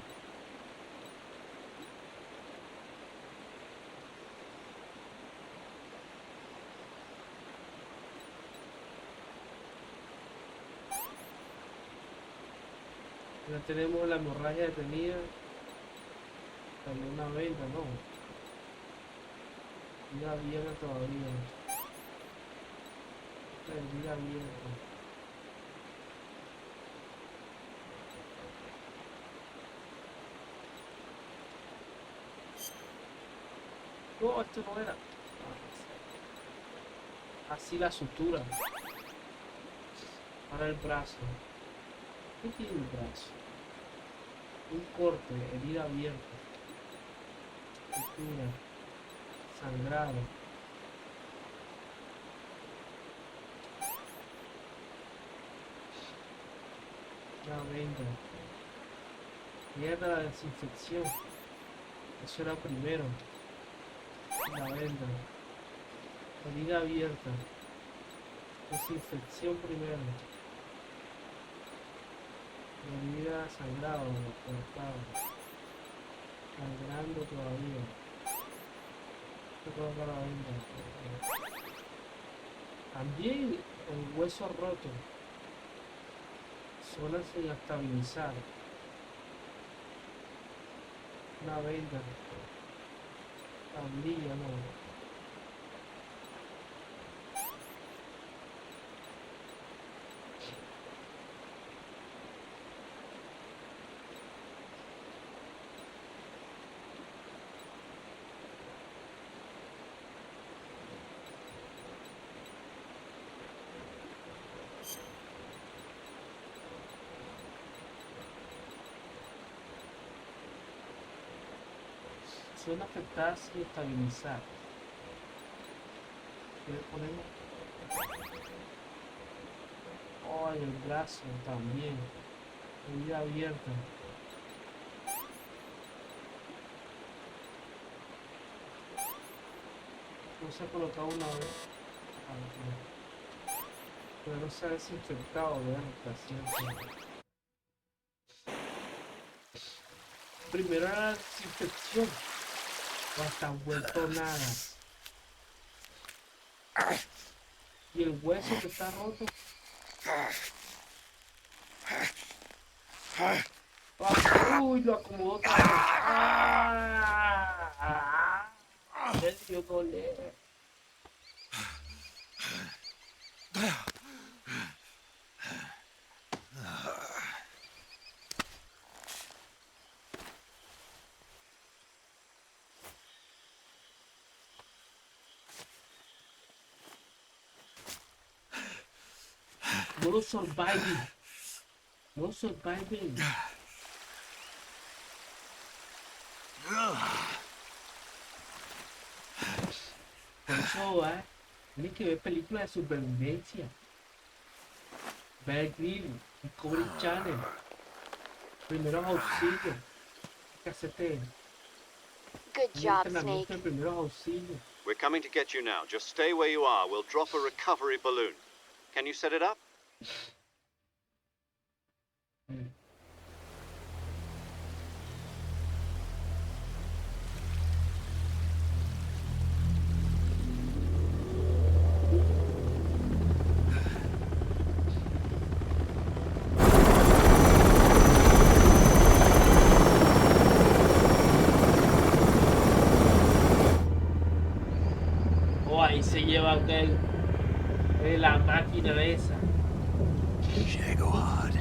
Ya tenemos la hemorragia detenida, también una venda, ¿no? Vida abierta todavía. Vida abierta. No, esto no era. Así la sutura. Para el brazo. ¿Qué tiene el brazo? Un corte, herida abierta. Sutura. Sangrado. La venda. Mierda, la desinfección. Eso era primero. La venda. Herida abierta. Desinfección primero. Herida sangrado, cortado. Sangrando todavía. Toda la venda. También el hueso roto. Zona sin estabilizar. Una venda. Tablilla, no. Zona afectada sin estabilizar. ¿Qué le ponemos? Oh, y el brazo también. Herida abierta. No se ha colocado una vez. Pero no se ha desinfectado, vean el paciente. Primero la desinfección. No está vuelto nada. Y el hueso que está roto. Uy, lo acomodó otra vez. Le dio doler. No surviving. No surviving. Por eso, tiene que ver películas de supervivencia. Bear Grylls, Discovery Channel. Primeros auxilios. Casete. Good job, Snake. De primeros auxilios. We're coming to get you now. Just stay where you are. We'll drop a recovery balloon. Can you set it up? Mm. se lleva la máquina esa. Shagohod.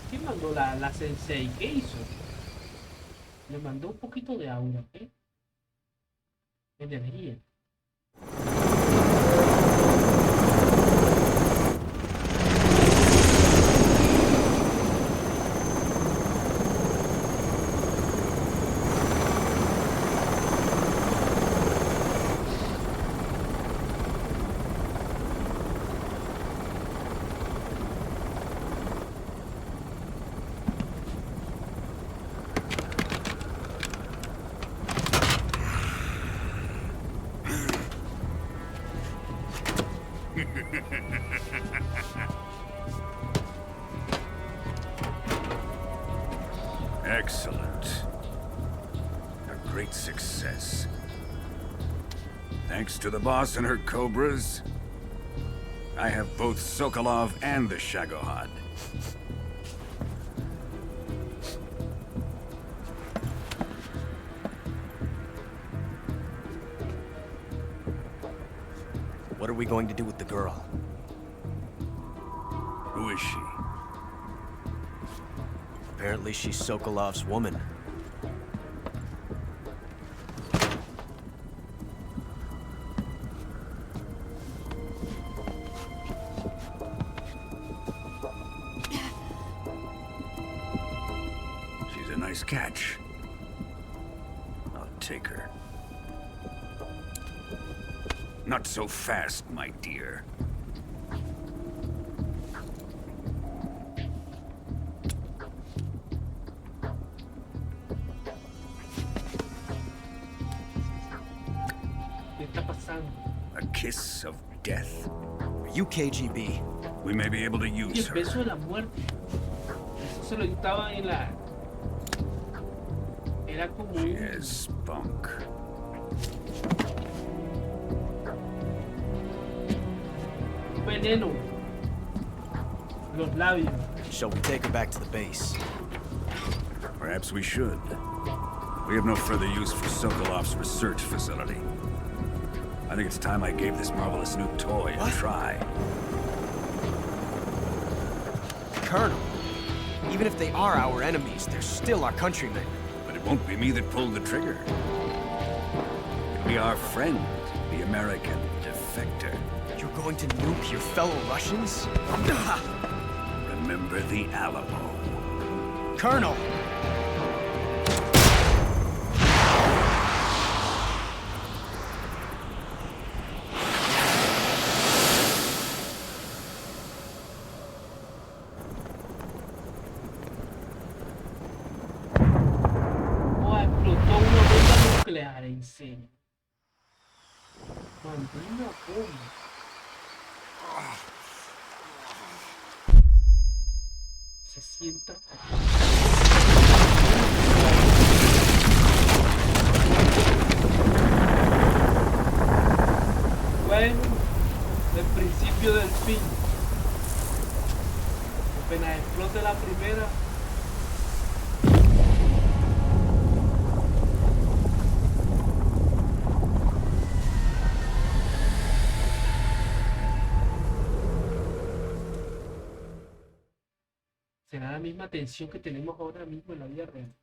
¿Quién mandó la sensei? ¿Qué hizo? Le mandó un poquito de aura, ¿eh? Energía. Excellent. A great success. Thanks to the boss and her cobras, I have both Sokolov and the Shagohod. What are we going to do with the girl? Who is she? Apparently she's Sokolov's woman. She's a nice catch. I'll take her. Not so fast, my dear. A kiss of death? Are you KGB? We may be able to Y use el her. beso de la muerte. Eso se lo estaban en la. Era como She un has spunk. veneno. Los labios. Shall we take her back to the base? Perhaps we should. We have no further use for Sokolov's research facility. I think it's time I gave this marvelous new toy a try. Colonel, even if they are our enemies, they're still our countrymen. But it won't be me that pulled the trigger. It'll be our friend, the American defector. You're going to nuke your fellow Russians? Remember the Alamo. Colonel! En serio. Mandó una bomba. Se sienta. Bueno, el principio del fin. Apenas explote la primera. Será la misma tensión que tenemos ahora mismo en la vida real.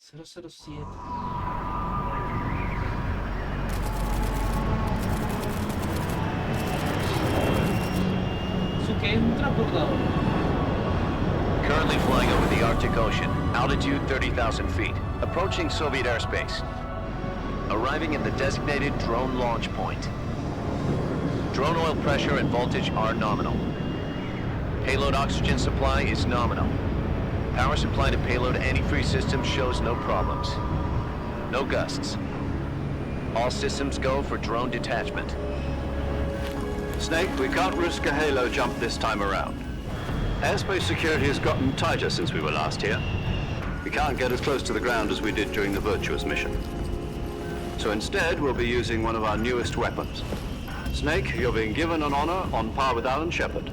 007. ¿Eso qué es un transbordador? Currently flying over the Arctic Ocean. Altitude 30,000 feet. Approaching Soviet airspace. Arriving at the designated drone launch point. Drone oil pressure and voltage are nominal. Payload oxygen supply is nominal. Power supply to payload antifreeze system shows no problems. No gusts. All systems go for drone detachment. Snake, we can't risk a halo jump this time around. Airspace security has gotten tighter since we were last here. We can't get as close to the ground as we did during the Virtuous mission. So instead, we'll be using one of our newest weapons. Snake, you're being given an honor on par with Alan Shepard.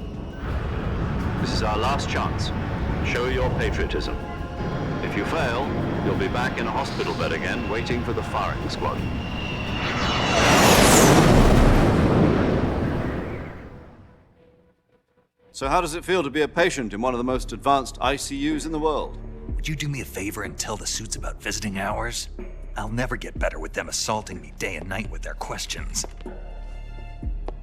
This is our last chance. Show your patriotism. If you fail, you'll be back in a hospital bed again, waiting for the firing squad. So how does it feel to be a patient in one of the most advanced ICUs in the world? Would you do me a favor and tell the suits about visiting hours? I'll never get better with them assaulting me day and night with their questions.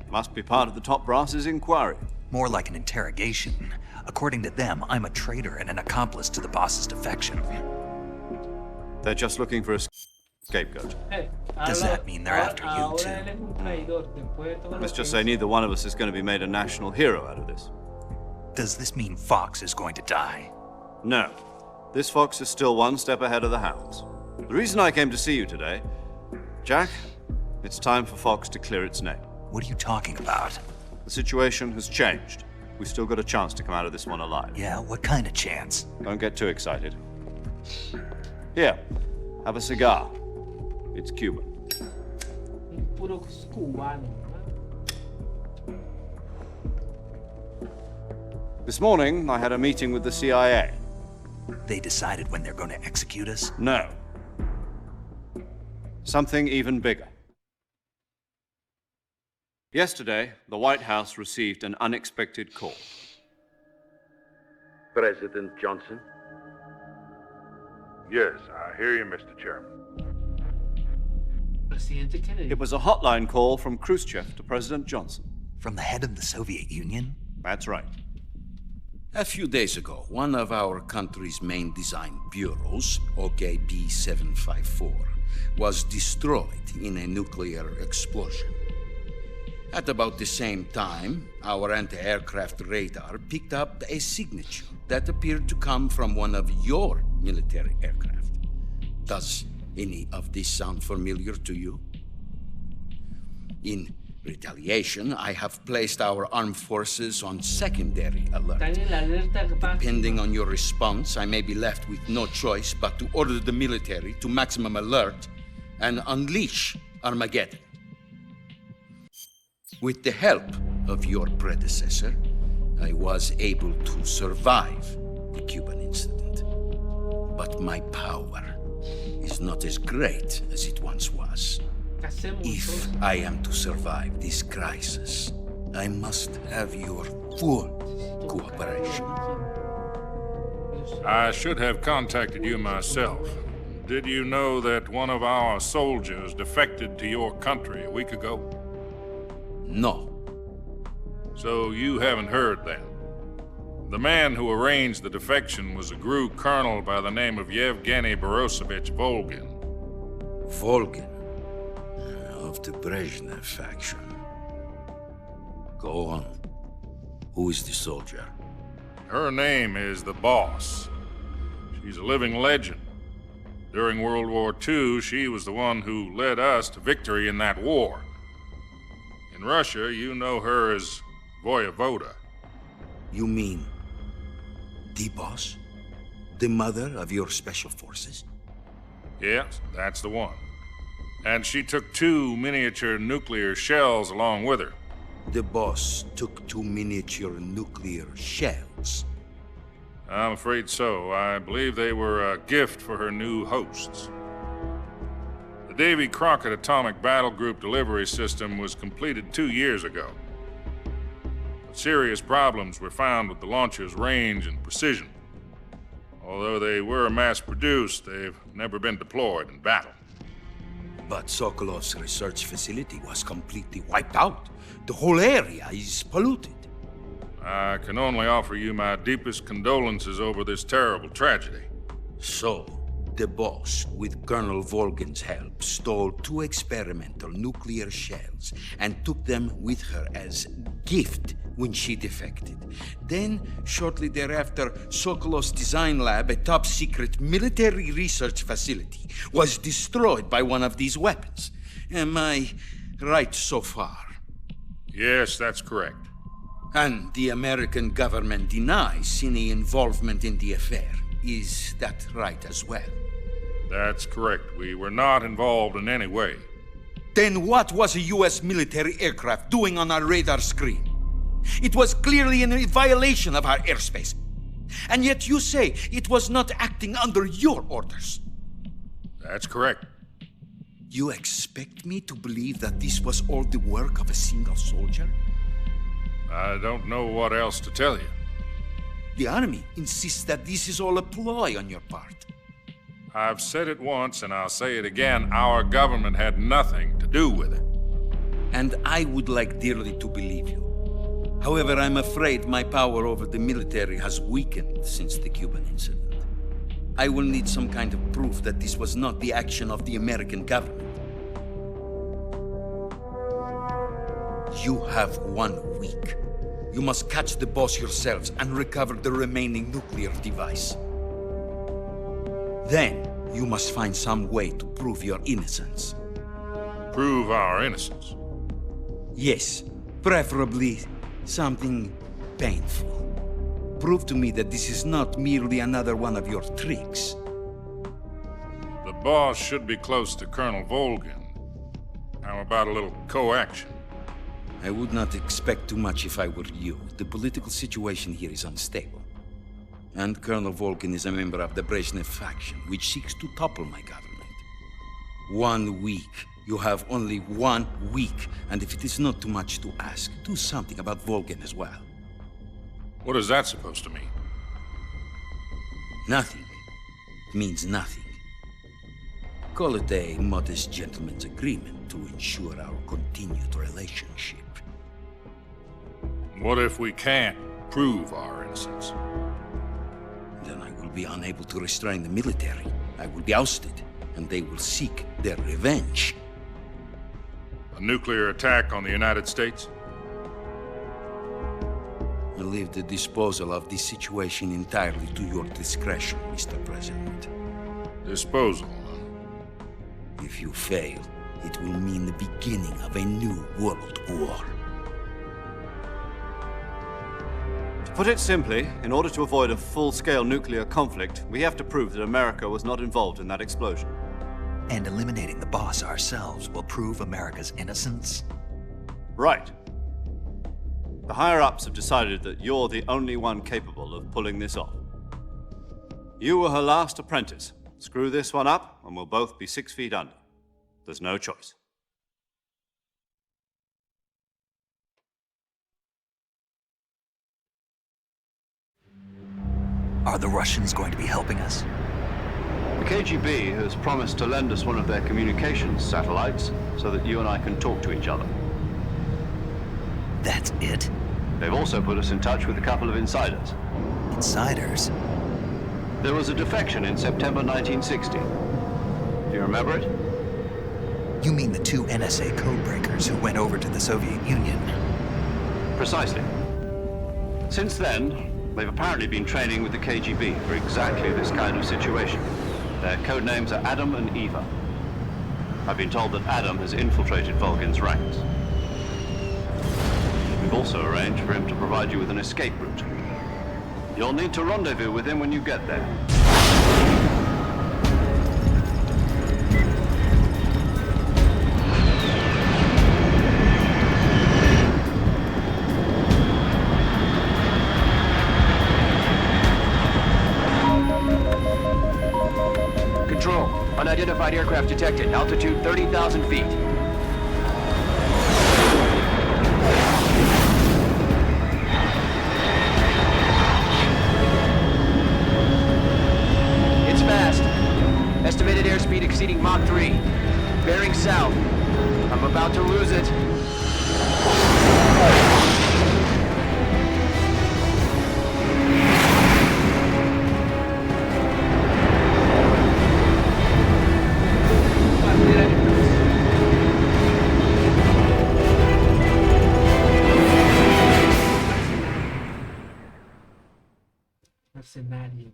Must be part of the top brass's inquiry. More like an interrogation. According to them, I'm a traitor and an accomplice to the boss's defection. They're just looking for a scapegoat. Does that mean they're after you too? Let's just say neither one of us is going to be made a national hero out of this. Does this mean Fox is going to die? No. This fox is still one step ahead of the hounds. The reason I came to see you today, Jack, it's time for Fox to clear its name. What are you talking about? The situation has changed. We've still got a chance to come out of this one alive. Yeah, what kind of chance? Don't get too excited. Here, have a cigar. It's Cuban. Puro cubano. This morning, I had a meeting with the CIA. They decided when they're going to execute us? No. Something even bigger. Yesterday, the White House received an unexpected call. President Johnson? Yes, I hear you, Mr. Chairman. Presidente Kennedy. It was a hotline call from Khrushchev to President Johnson. From the head of the Soviet Union? That's right. A few days ago, one of our country's main design bureaus, OKB-754, was destroyed in a nuclear explosion. At about the same time, our anti-aircraft radar picked up a signature that appeared to come from one of your military aircraft. Does any of this sound familiar to you? In retaliation, I have placed our armed forces on secondary alert. Depending on your response, I may be left with no choice but to order the military to maximum alert and unleash Armageddon. With the help of your predecessor, I was able to survive the Cuban incident. But my power is not as great as it once was. If I am to survive this crisis, I must have your full cooperation. I should have contacted you myself. Did you know that one of our soldiers defected to your country a week ago? No. So you haven't heard then. The man who arranged the defection was a GRU colonel by the name of Yevgeny Borisovich Volgin. Volgin? Of the Brezhnev faction. Go on. Who is the soldier? Her name is the Boss. She's a living legend. During World War II, she was the one who led us to victory in that war. In Russia, you know her as Voyevoda. You mean the Boss? The mother of your special forces? Yes, that's the one. And she took 2 miniature nuclear shells along with her. The Boss took 2 miniature nuclear shells? I'm afraid so. I believe they were a gift for her new hosts. The Davy Crockett Atomic Battle Group delivery system was completed 2 years ago. But serious problems were found with the launcher's range and precision. Although they were mass-produced, they've never been deployed in battle. But Sokolov's research facility was completely wiped out. The whole area is polluted. I can only offer you my deepest condolences over this terrible tragedy. So, the boss, with Colonel Volgin's help, stole 2 experimental nuclear shells and took them with her as gift when she defected. Then, shortly thereafter, Sokolov's design lab, a top-secret military research facility, was destroyed by one of these weapons. Am I right so far? Yes, that's correct. And the American government denies any involvement in the affair. Is that right as well? That's correct. We were not involved in any way. Then what was a U.S. military aircraft doing on our radar screen? It was clearly in violation of our airspace. And yet you say it was not acting under your orders. That's correct. You expect me to believe that this was all the work of a single soldier? I don't know what else to tell you. The army insists that this is all a ploy on your part. I've said it once and I'll say it again. Our government had nothing to do with it. And I would like dearly to believe you. However, I'm afraid my power over the military has weakened since the Cuban incident. I will need some kind of proof that this was not the action of the American government. You have 1 week. You must catch the boss yourselves and recover the remaining nuclear device. Then, you must find some way to prove your innocence. Prove our innocence? Yes, preferably something painful. Prove to me that this is not merely another one of your tricks. The boss should be close to Colonel Volgin. How about a little coaction? I would not expect too much if I were you. The political situation here is unstable. And Colonel Volgin is a member of the Brezhnev faction, which seeks to topple my government. 1 week. You have only 1 week, and if it is not too much to ask, do something about Volgin as well. What is that supposed to mean? Nothing. It means nothing. Call it a modest gentleman's agreement to ensure our continued relationship. What if we can't prove our innocence? Then I will be unable to restrain the military. I will be ousted, and they will seek their revenge. A nuclear attack on the United States? I leave the disposal of this situation entirely to your discretion, Mr. President. Disposal? If you fail, it will mean the beginning of a new world war. To put it simply, in order to avoid a full-scale nuclear conflict, we have to prove that America was not involved in that explosion. And eliminating the boss ourselves will prove America's innocence? Right. The higher-ups have decided that you're the only one capable of pulling this off. You were her last apprentice. Screw this one up, and we'll both be 6 feet under. There's no choice. Are the Russians going to be helping us? The KGB has promised to lend us one of their communications satellites so that you and I can talk to each other. That's it? They've also put us in touch with a couple of insiders. Insiders? There was a defection in September 1960. Do you remember it? You mean the 2 NSA codebreakers who went over to the Soviet Union? Precisely. Since then, they've apparently been training with the KGB for exactly this kind of situation. Their code names are Adam and Eva. I've been told that Adam has infiltrated Volgin's ranks. We've also arranged for him to provide you with an escape route. You'll need to rendezvous with him when you get there. Control, unidentified aircraft detected. Altitude 30,000 feet. speed exceeding Mach 3. Bearing south. I'm about to lose it. Mercenario.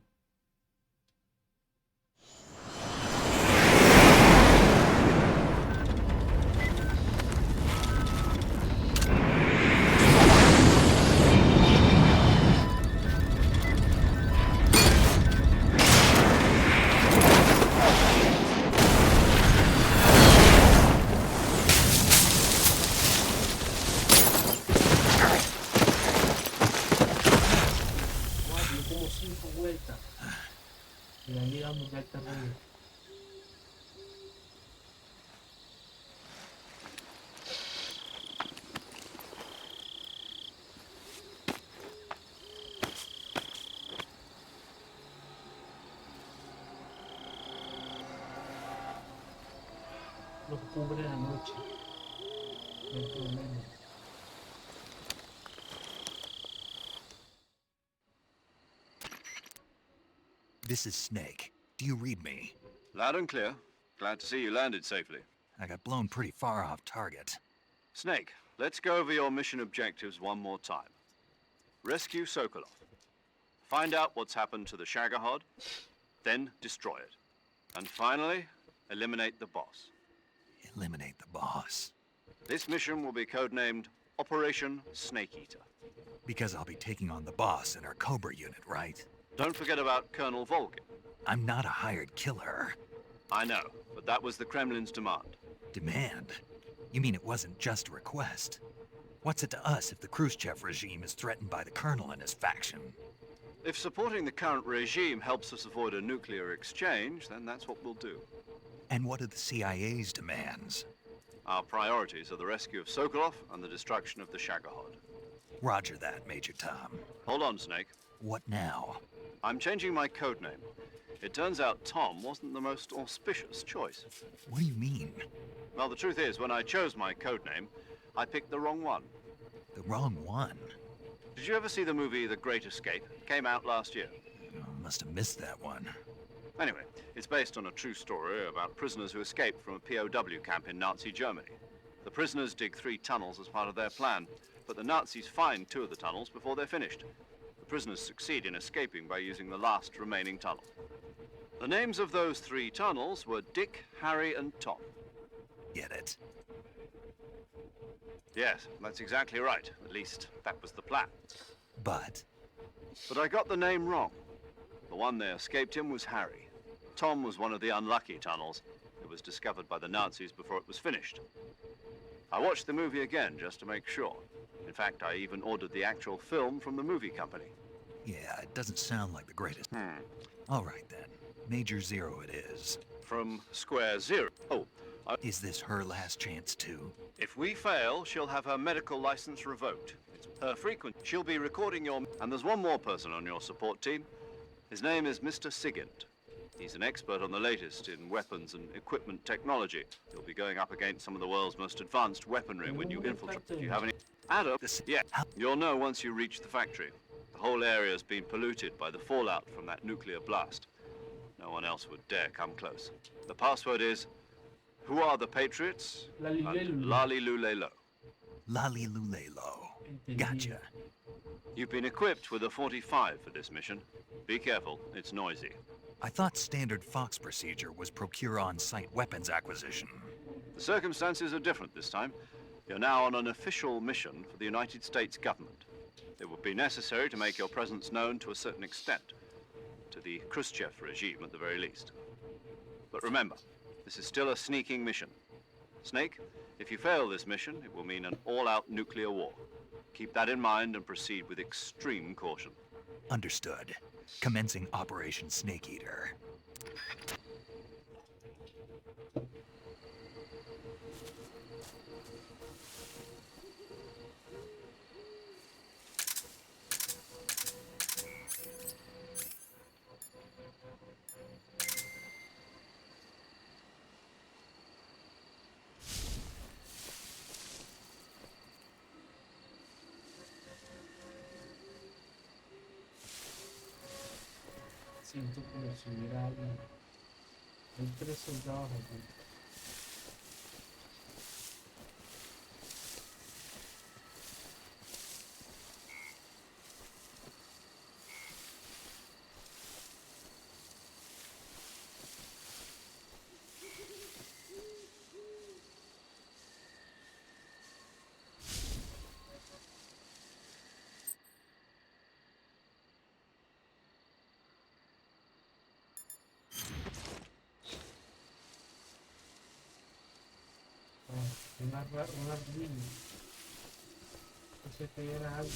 Como 5 vueltas. Y ya llegamos ya al terreno. Nos cubre la noche. No hay problema. This is Snake. Do you read me? Loud and clear. Glad to see you landed safely. I got blown pretty far off target. Snake, let's go over your mission objectives one more time. Rescue Sokolov. Find out what's happened to the Shagohod, then destroy it. And finally, eliminate the boss. Eliminate the boss. This mission will be codenamed Operation Snake Eater. Because I'll be taking on the boss in our Cobra unit, right? Don't forget about Colonel Volgin. I'm not a hired killer. I know, but that was the Kremlin's demand. Demand? You mean it wasn't just a request? What's it to us if the Khrushchev regime is threatened by the Colonel and his faction? If supporting the current regime helps us avoid a nuclear exchange, then that's what we'll do. And what are the CIA's demands? Our priorities are the rescue of Sokolov and the destruction of the Shagohod. Roger that, Major Tom. Hold on, Snake. What now? I'm changing my codename. It turns out Tom wasn't the most auspicious choice. What do you mean? Well, the truth is, when I chose my codename, I picked the wrong one. The wrong one? Did you ever see the movie The Great Escape? It came out last year. Oh, must have missed that one. Anyway, it's based on a true story about prisoners who escaped from a POW camp in Nazi Germany. The prisoners dig 3 tunnels as part of their plan, but the Nazis find 2 of the tunnels before they're finished. The prisoners succeed in escaping by using the last remaining tunnel. The names of those 3 tunnels were Dick, Harry, and Tom. Get it? Yes, that's exactly right. At least, that was the plan. But I got the name wrong. The one they escaped in was Harry. Tom was one of the unlucky tunnels. It was discovered by the Nazis before it was finished. I watched the movie again just to make sure. In fact, I even ordered the actual film from the movie company. Yeah, it doesn't sound like the greatest. All right, then. Major Zero it is. From Square Zero. Oh, is this her last chance, too? If we fail, she'll have her medical license revoked. It's her frequent. She'll be recording your... And there's one more person on your support team. His name is Mr. Sigint. He's an expert on the latest in weapons and equipment technology. He'll be going up against some of the world's most advanced weaponry when you infiltrate. If you have any... Adam? Yeah, you'll know once you reach the factory. The whole area's been polluted by the fallout from that nuclear blast. No one else would dare come close. The password is... Who are the Patriots? Lali Lulelo. Lali Lulelo. Gotcha. You've been equipped with a 45 for this mission. Be careful, it's noisy. I thought standard Fox procedure was procure on-site weapons acquisition. The circumstances are different this time. You're now on an official mission for the United States government. It would be necessary to make your presence known to a certain extent. To the Khrushchev regime, at the very least. But remember, this is still a sneaking mission. Snake, if you fail this mission, it will mean an all-out nuclear war. Keep that in mind and proceed with extreme caution. Understood. Commencing Operation Snake Eater. siento como si hubiera alguien. Hay 3 soldados aquí. Una línea. Pensé que era algo.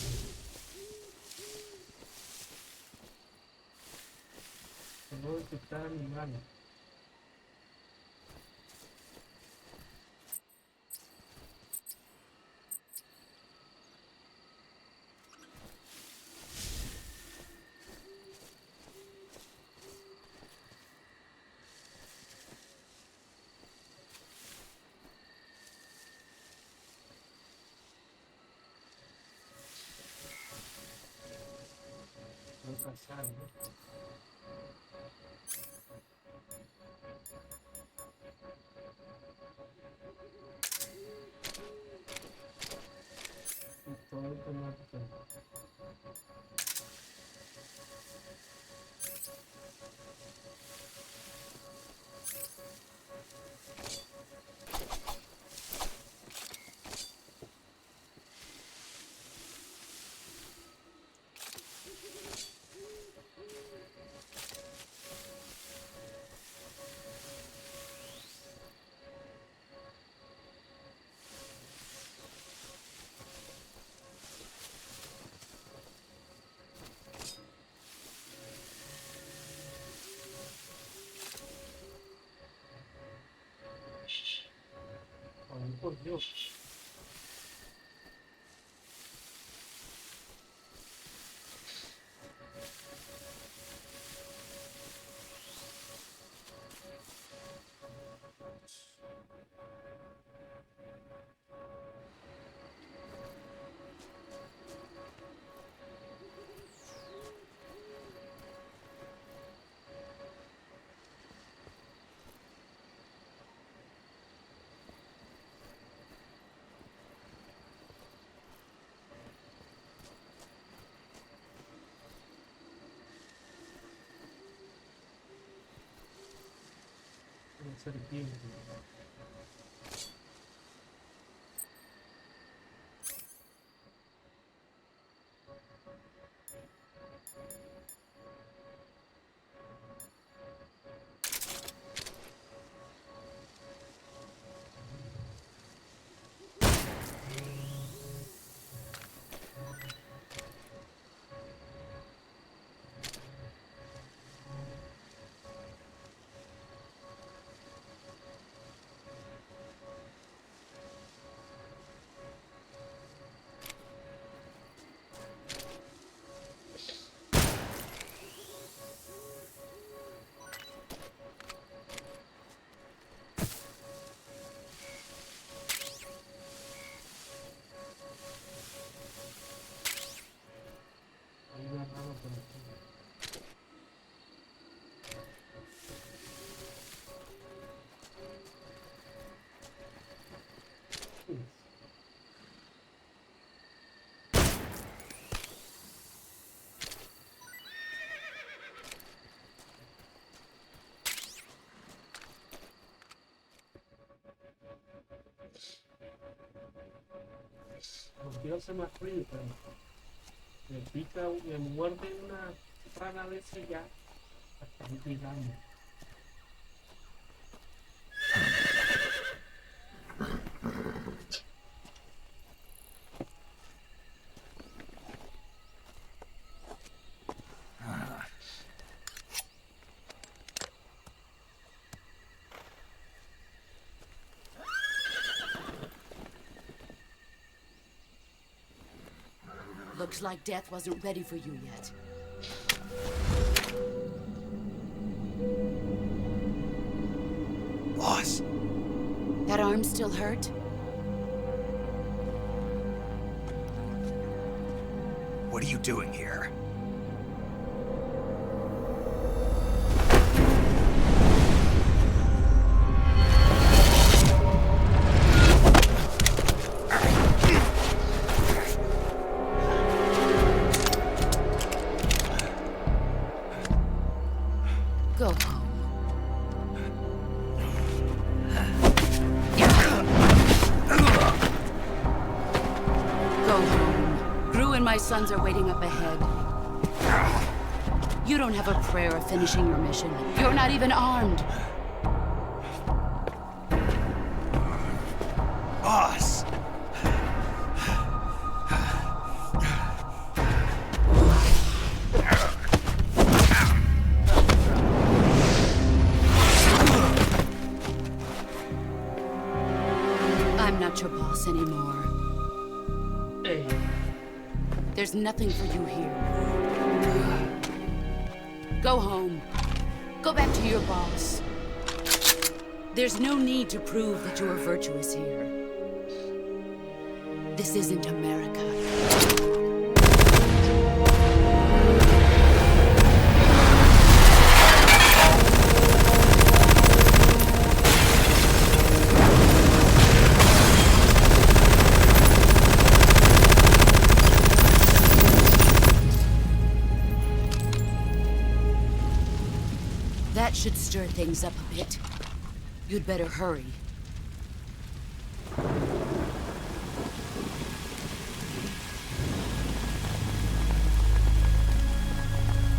Que no detectar animales. Cazar, ¿no? Y todo automático. Ay, por Dios. Serpiente. No quiero hacer más frío, pero me pica, me muerde una rana de ese ya. Hasta me picando. Looks like death wasn't ready for you yet. Boss. That arm still hurt? What are you doing here? when my sons are waiting up ahead. You don't have a prayer of finishing your mission. You're not even armed. Boss! I'm not your boss anymore. Hey. There's nothing for you here. Go home. Go back to your boss. There's no need to prove that you are virtuous here. This isn't America. That should stir things up a bit. You'd better hurry.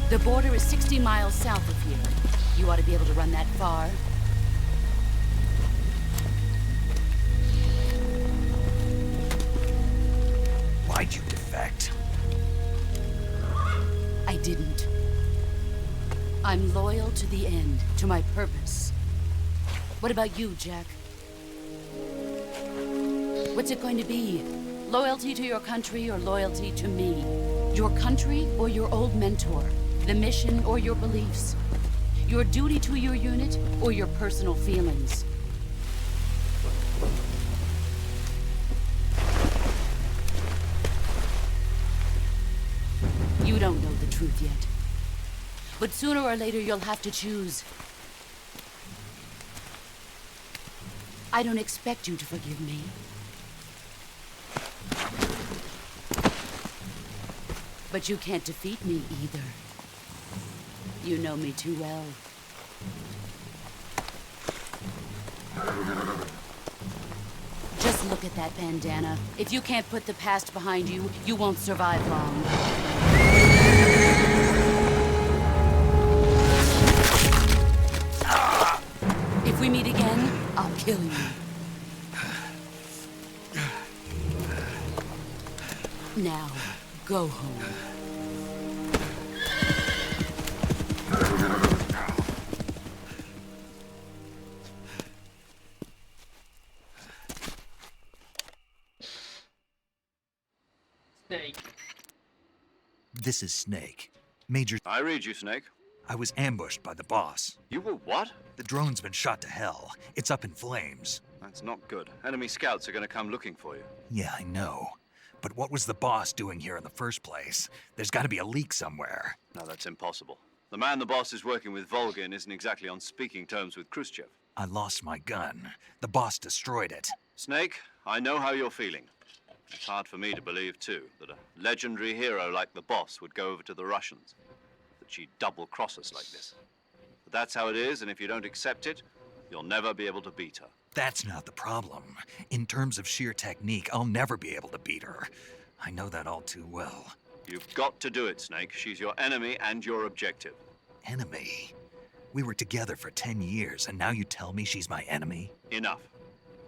The border is 60 miles south of here. You ought to be able to run that far. Why'd you defect? I didn't. I'm loyal to the end, to my purpose. What about you, Jack? What's it going to be? Loyalty to your country or loyalty to me? Your country or your old mentor? The mission or your beliefs? Your duty to your unit or your personal feelings? You don't know the truth yet. But sooner or later you'll have to choose. I don't expect you to forgive me. But you can't defeat me either. You know me too well. Just look at that bandana. If you can't put the past behind you, you won't survive long. If we meet again, I'll kill you. Now, go home. Snake. This is Snake. Major... I read you, Snake. I was ambushed by the boss. You were what? The drone's been shot to hell. It's up in flames. That's not good. Enemy scouts are going to come looking for you. Yeah, I know. But what was the boss doing here in the first place? There's got to be a leak somewhere. No, that's impossible. The man the boss is working with, Volgin, isn't exactly on speaking terms with Khrushchev. I lost my gun. The boss destroyed it. Snake, I know how you're feeling. It's hard for me to believe, too, that a legendary hero like the boss would go over to the Russians. That she'd double-cross us like this. But that's how it is, and if you don't accept it, you'll never be able to beat her. That's not the problem. In terms of sheer technique, I'll never be able to beat her. I know that all too well. You've got to do it, Snake. She's your enemy and your objective. Enemy? We were together for 10 years, and now you tell me she's my enemy? Enough.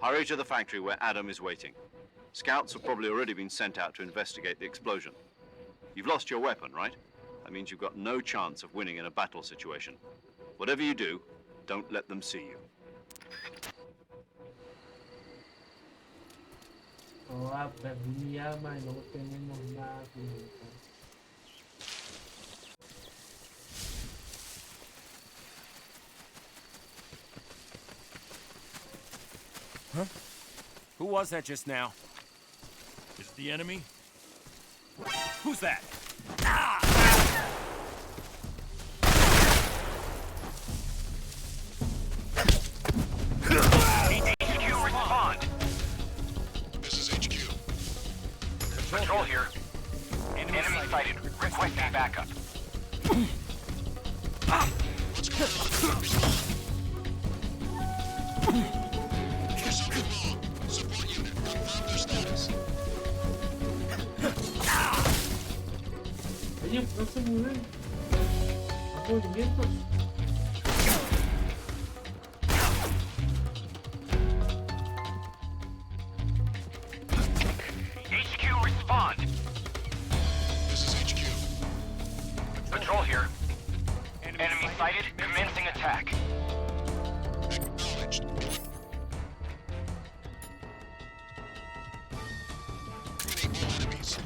Hurry to the factory where Adam is waiting. Scouts have probably already been sent out to investigate the explosion. You've lost your weapon, right? That means you've got no chance of winning in a battle situation. Whatever you do, don't let them see you. Perdí mi arma y no tenemos nada. Huh? Who was that just now? Is it the enemy? Who's that? HQ, respond. This is HQ. Control here. Enemy sighted. Requesting backup. What's going on? Support unit, confirm their status. No se mueven. A movimientos. HQ, respond. This is HQ. Patrol here. Enemy sighted. Commencing attack. Acknowledged. All enemies.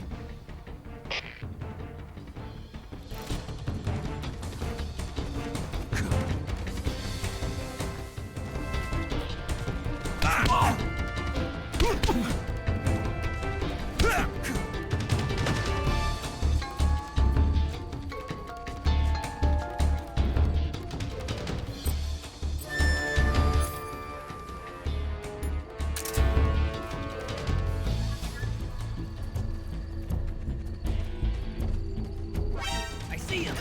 I see him.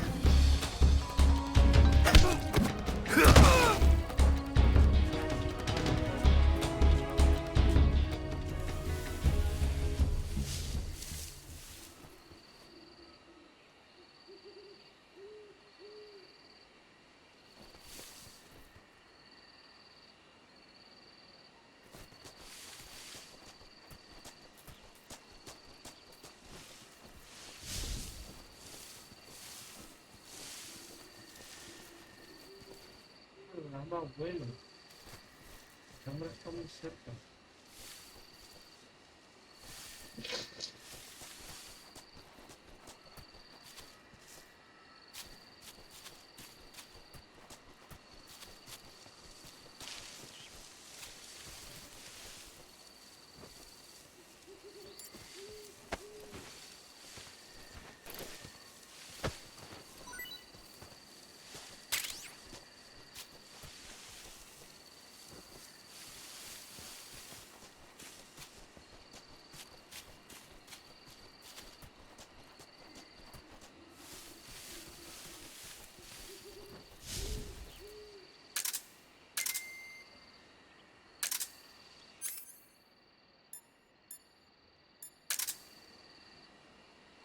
Programa bueno. La cámara está muy cerca.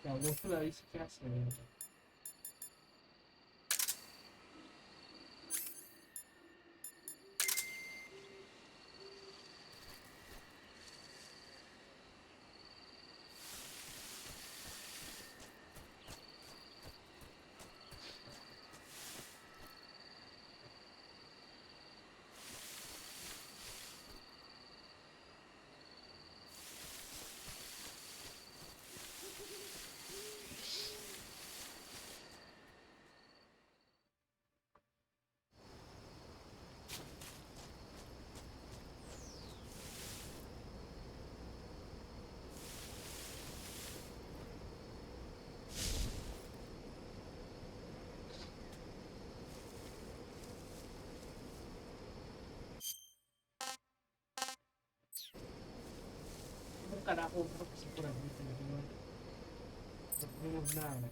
La brújula dice que hace. Un carajo, creo que sí por aquí, pero no tenemos nada.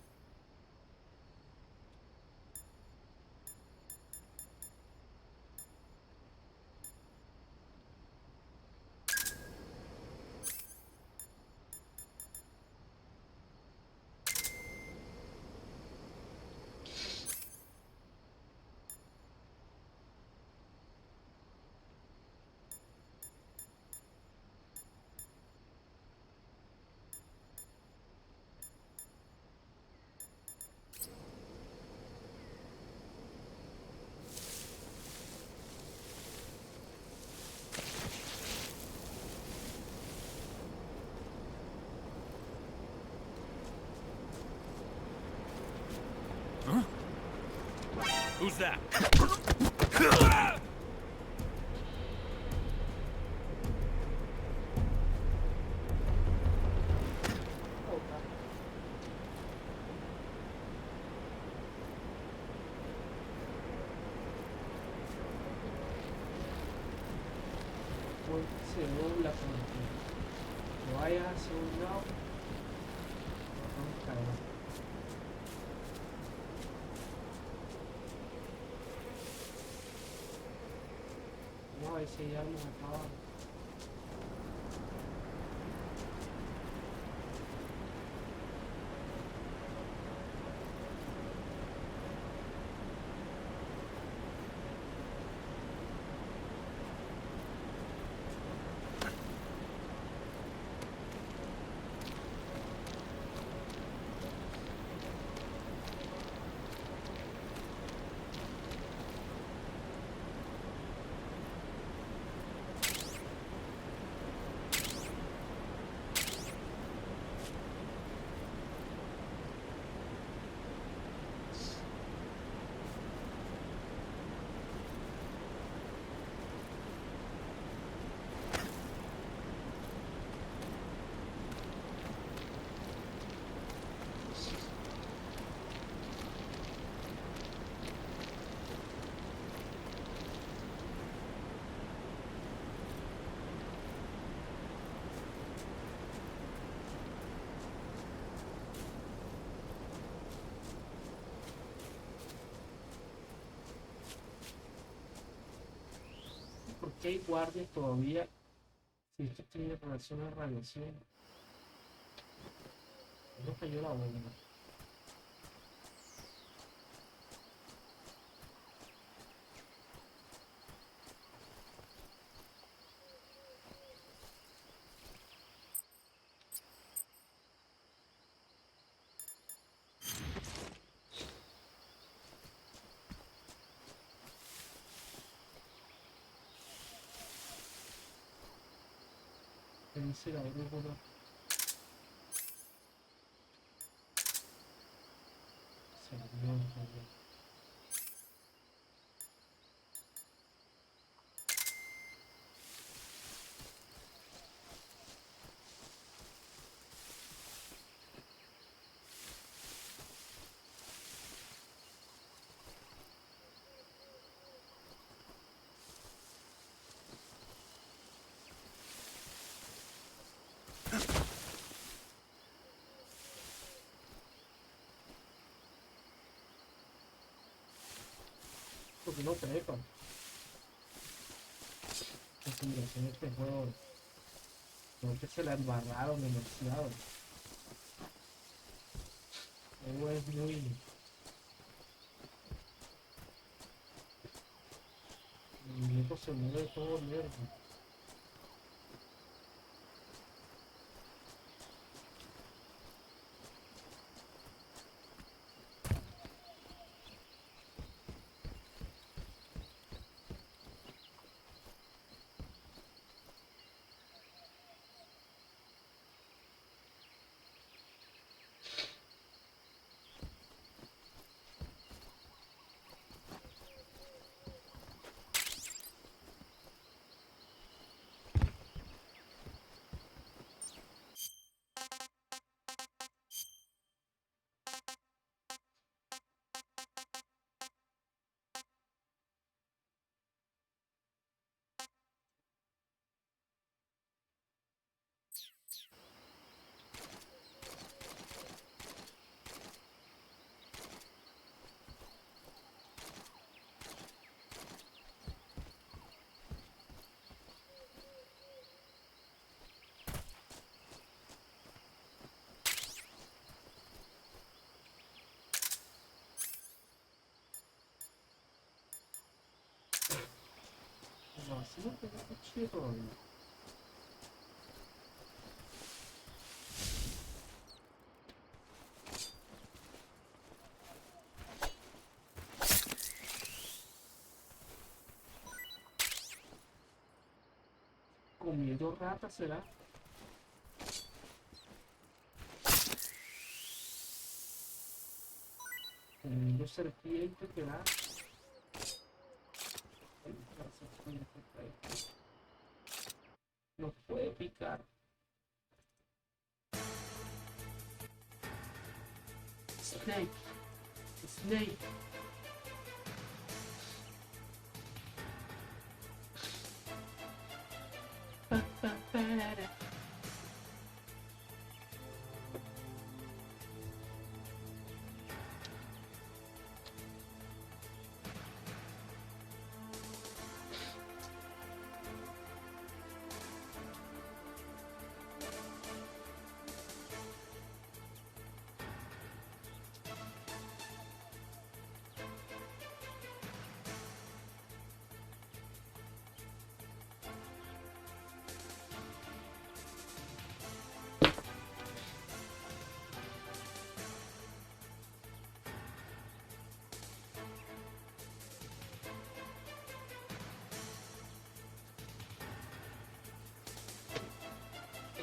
Who's that? Se dobla como que vaya hacia un lado. Vamos a caer. Vamos a ver si ya nos acaba. que hay guardias todavía. Si esto tiene relación a radiación. No cayó la bomba. Dice la brújula. Señor. Porque no trepa. La simulación de este juego. Creo que se la embarraron demasiado. El juego es muy... El muñeco se mueve todo mierda. No, así no tengo cuchillo todavía. Comiendo rata será. Comiendo serpiente será. No puede picar. Snake. Snake.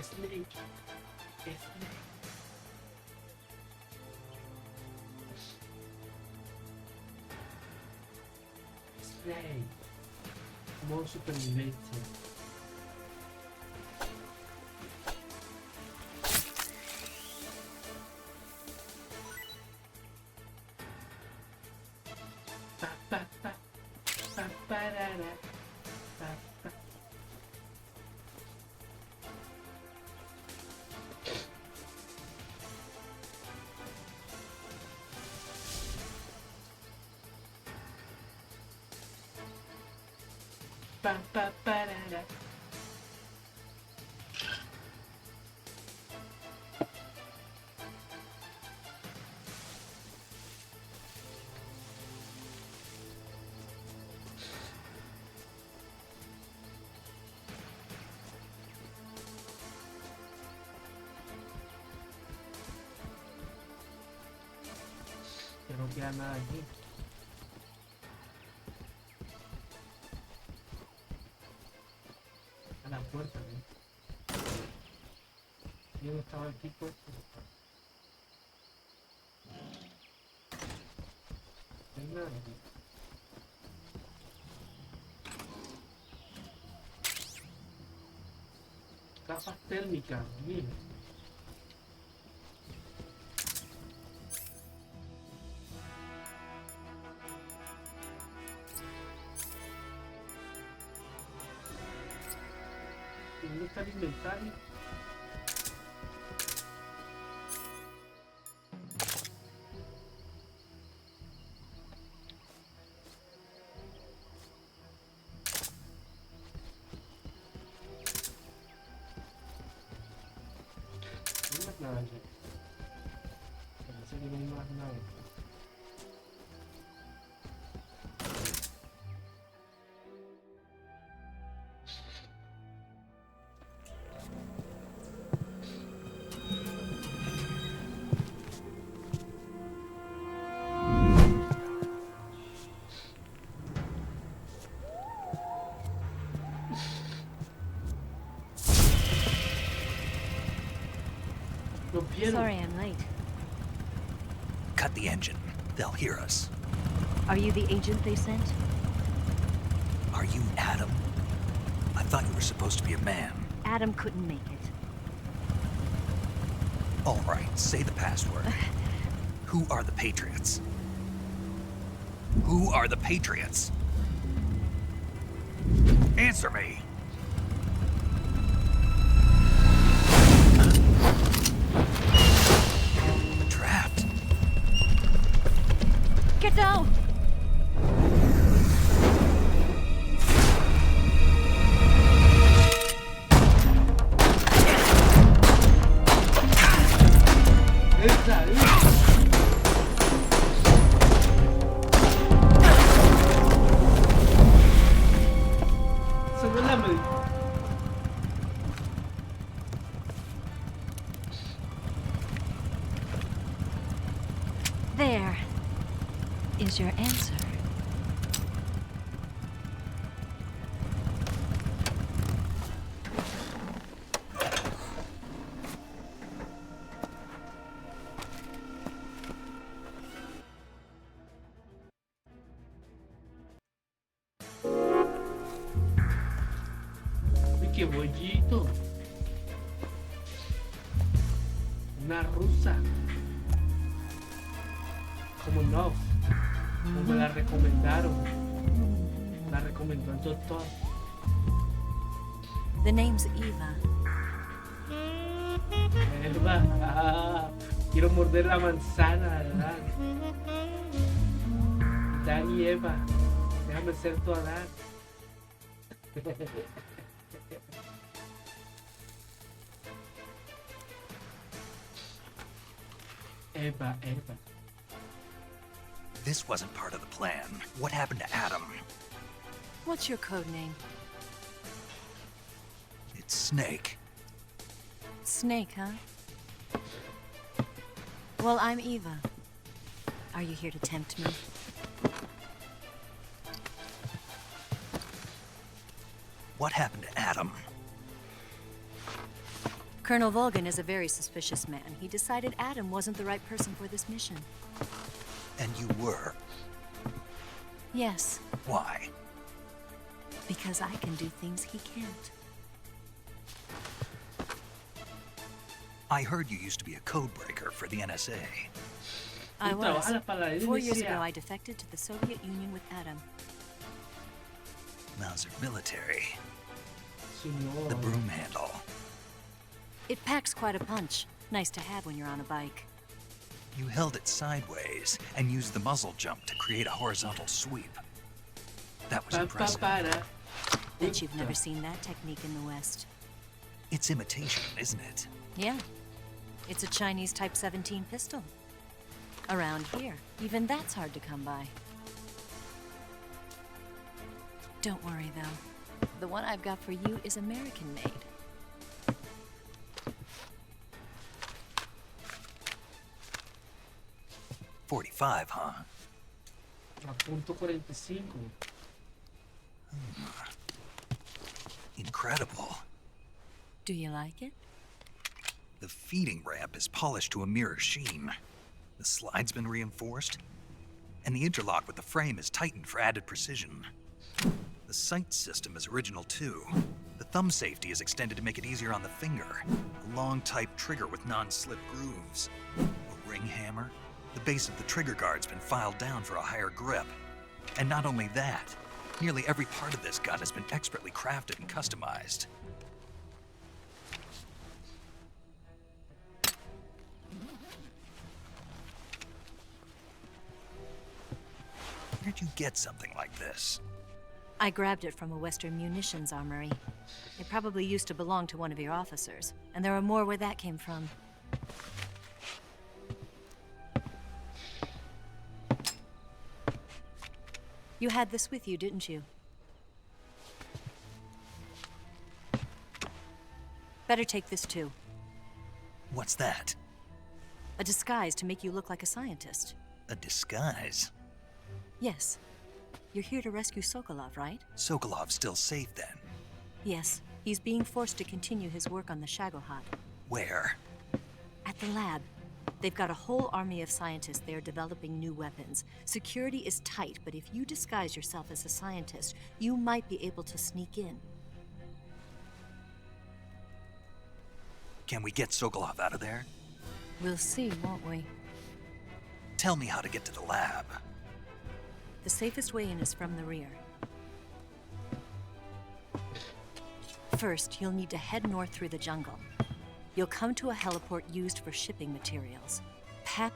Snake. Snake. Snake. Modo supervivencia. Pa, pa, pa. Pa, parara. Pa, pa. Pa, pa, parara. Que no queda nada aquí. A la puerta, ¿no? Yo no estaba aquí puesto. No hay nada aquí. Gafas térmicas, mira. ¿Dónde está el inventario? No hay más nada aquí. Parece que no hay más nada. Sorry I'm late. Cut the engine. They'll hear us. Are you the agent they sent? Are you Adam? I thought you were supposed to be a man. Adam couldn't make it. All right, say the password. Who are the Patriots? Who are the Patriots? Answer me! Trapped. Get down! There is your answer. Uy, qué bollito. Una rusa. Como no. Como me la recomendaron. La recomendó el doctor. The name's Eva. Eva. Ah, quiero morder la manzana, ¿verdad? Dan y Eva. Déjame ser tu Adán. Eva, Eva. This wasn't part of the plan. What happened to Adam? What's your code name? It's Snake. Snake, huh? Well, I'm Eva. Are you here to tempt me? What happened to Adam? Colonel Volgan is a very suspicious man. He decided Adam wasn't the right person for this mission. And you were. Yes, Why? because I can do things he can't. I heard you used to be a code breaker for the NSA. I was. Trabajas para la 4 years NSA. ago, I defected to the Soviet Union with Adam. Mauser military. Señor. The broom handle. It packs quite a punch. Nice to have when you're on a bike. You held it sideways and used the muzzle jump to create a horizontal sweep. That was Pa, pa, impressive. para. Bet you've never seen that technique in the West. It's imitation, isn't it? Yeah. It's a Chinese Type 17 pistol. Around here, even that's hard to come by. Don't worry, though. The one I've got for you is American-made. .45, huh? .45. Incredible. Do you like it? The feeding ramp is polished to a mirror sheen. The slide's been reinforced, and the interlock with the frame is tightened for added precision. The sight system is original too. The thumb safety is extended to make it easier on the finger. A long type trigger with non-slip grooves. A ring hammer. The base of the trigger guard's been filed down for a higher grip. And not only that, nearly every part of this gun has been expertly crafted and customized. Where'd you get something like this? I grabbed it from a Western munitions armory. It probably used to belong to one of your officers, and there are more where that came from. You had this with you, didn't you? Better take this too. What's that? A disguise to make you look like a scientist. A disguise? Yes. You're here to rescue Sokolov, right? Sokolov's still safe then? Yes. He's being forced to continue his work on the Shagohod. Where? At the lab. They've got a whole army of scientists there developing new weapons. Security is tight, but if you disguise yourself as a scientist, you might be able to sneak in. Can we get Sokolov out of there? We'll see, won't we? Tell me how to get to the lab. The safest way in is from the rear. First, you'll need to head north through the jungle. You'll come to a heliport used for shipping materials. There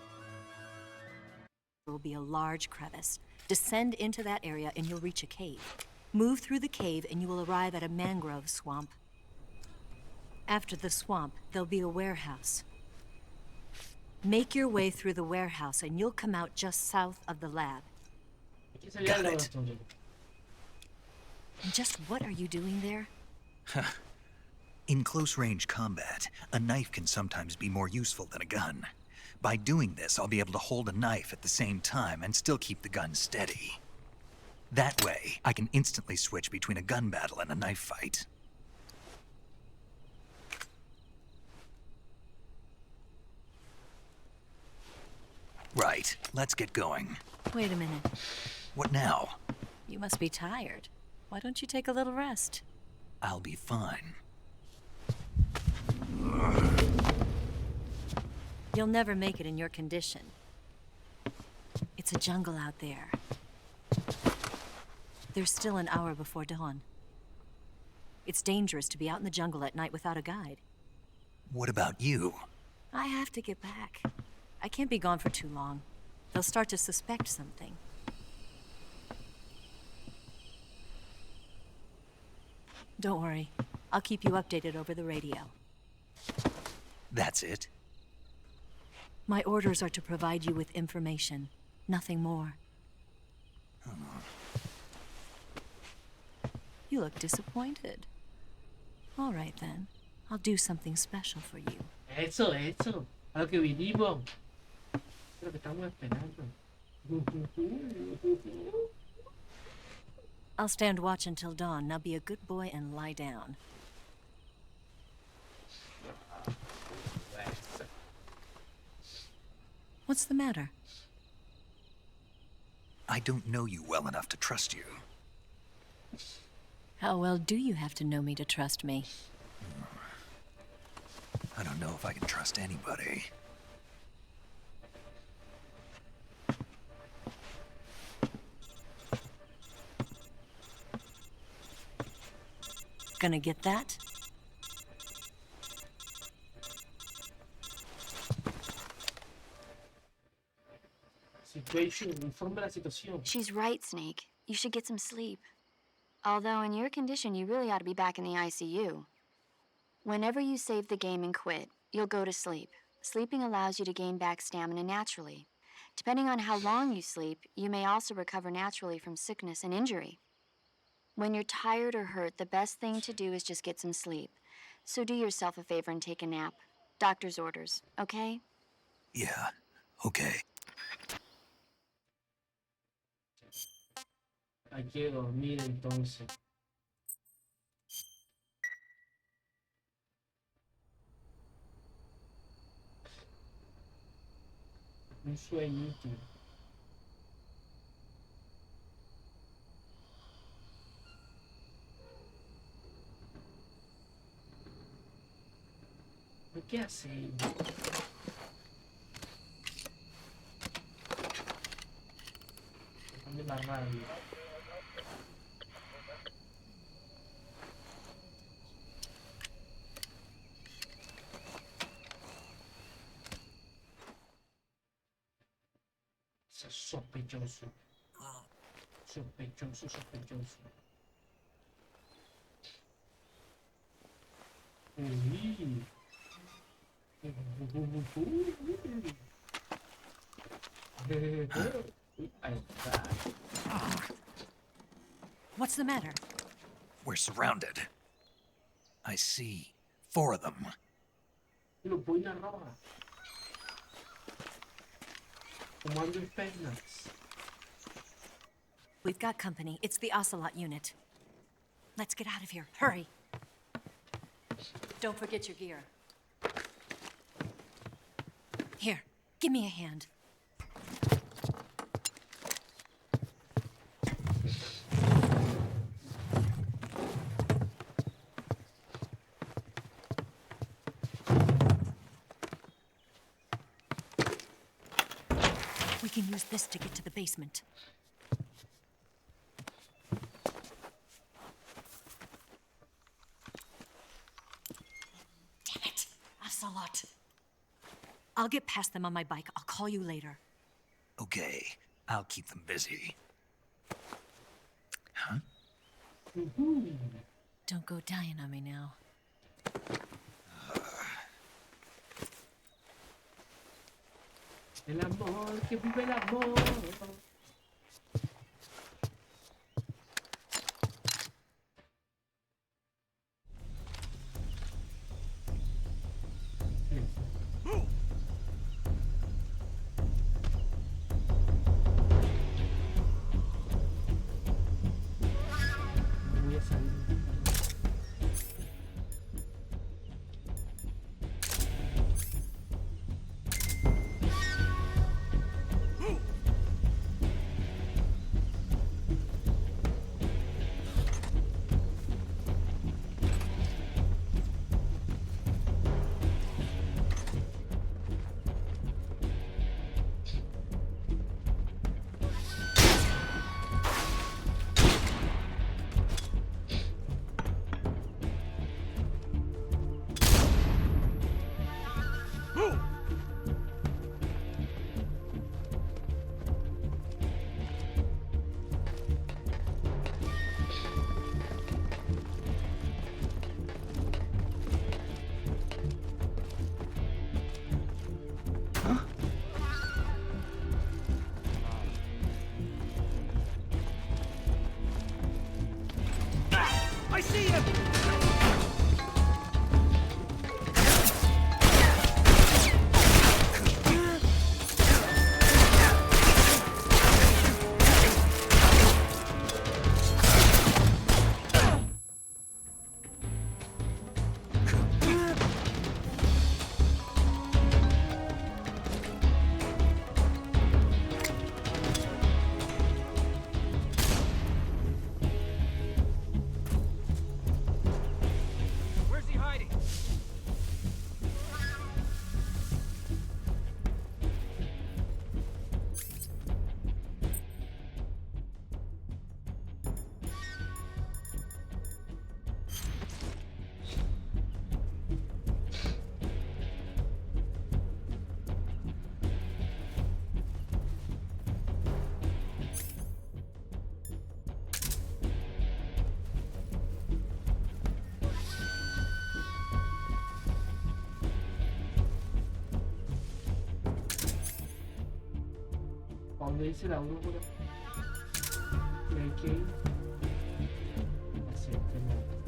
will be a large crevice. Descend into that area and you'll reach a cave. Move through the cave and you will arrive at a mangrove swamp. After the swamp, there'll be a warehouse. Make your way through the warehouse and you'll come out just south of the lab. Got it. And just what are you doing there? In close-range combat, a knife can sometimes be more useful than a gun. By doing this, I'll be able to hold a knife at the same time and still keep the gun steady. That way, I can instantly switch between a gun battle and a knife fight. Right, let's get going. Wait a minute. What now? You must be tired. Why don't you take a little rest? I'll be fine. You'll never make it in your condition. It's a jungle out there. There's still an hour before dawn. It's dangerous to be out in the jungle at night without a guide. What about you? I have to get back. I can't be gone for too long. They'll start to suspect something. Don't worry. I'll keep you updated over the radio. That's it? My orders are to provide you with information. Nothing more. You look disappointed. All right then. I'll do something special for you. Eso. A lo que vinimos. Es lo que estamos esperando. I'll stand watch until dawn. Now be a good boy and lie down. What's the matter? I don't know you well enough to trust you. How well do you have to know me to trust me? I don't know if I can trust anybody. Gonna get that? Situation, informe la situación. She's right, Snake. You should get some sleep. Although in your condition, you really ought to be back in the ICU. Whenever you save the game and quit, you'll go to sleep. Sleeping allows you to gain back stamina naturally. Depending on how long you sleep, you may also recover naturally from sickness and injury. When you're tired or hurt, the best thing to do is just get some sleep. So do yourself a favor and take a nap. Doctor's orders, okay? Yeah, okay. Hay que dormir entonces. Un sueñito. ¿Qué hace? Dame la radio. Sospechoso. Sospechoso, sospechoso. What's the matter? We're surrounded. I see 4 of them. Los boinas rojas. Comando Infernals. We've got company. It's the Ocelot unit. Let's get out of here. Hurry. Don't forget your gear. Here, give me a hand. We can use this to get to the basement. Damn it, Ocelot. I'll get past them on my bike. I'll call you later. Okay, I'll keep them busy. Huh? Don't go dying on me now. El amor, que vive el amor. Voy a salir. I see him! dónde dice la brújula? ¿Qué hay que ir? Así que no.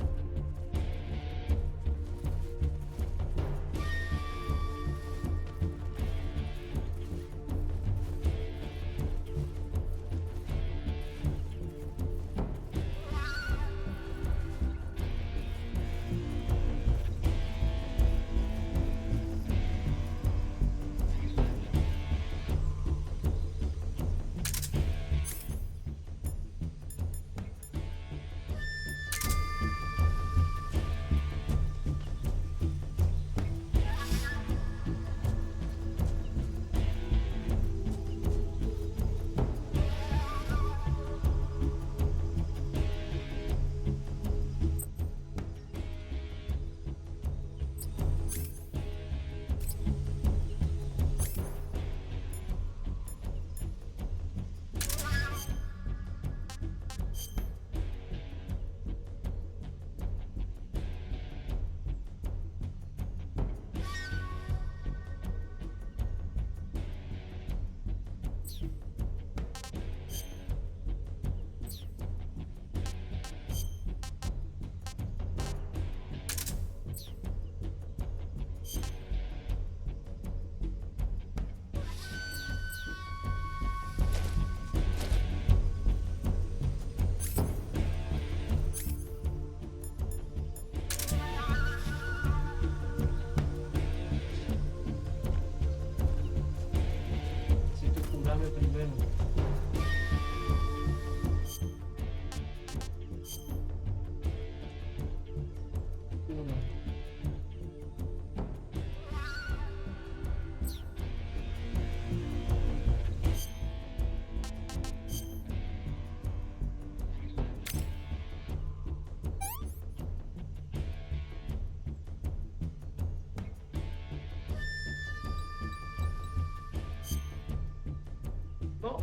No,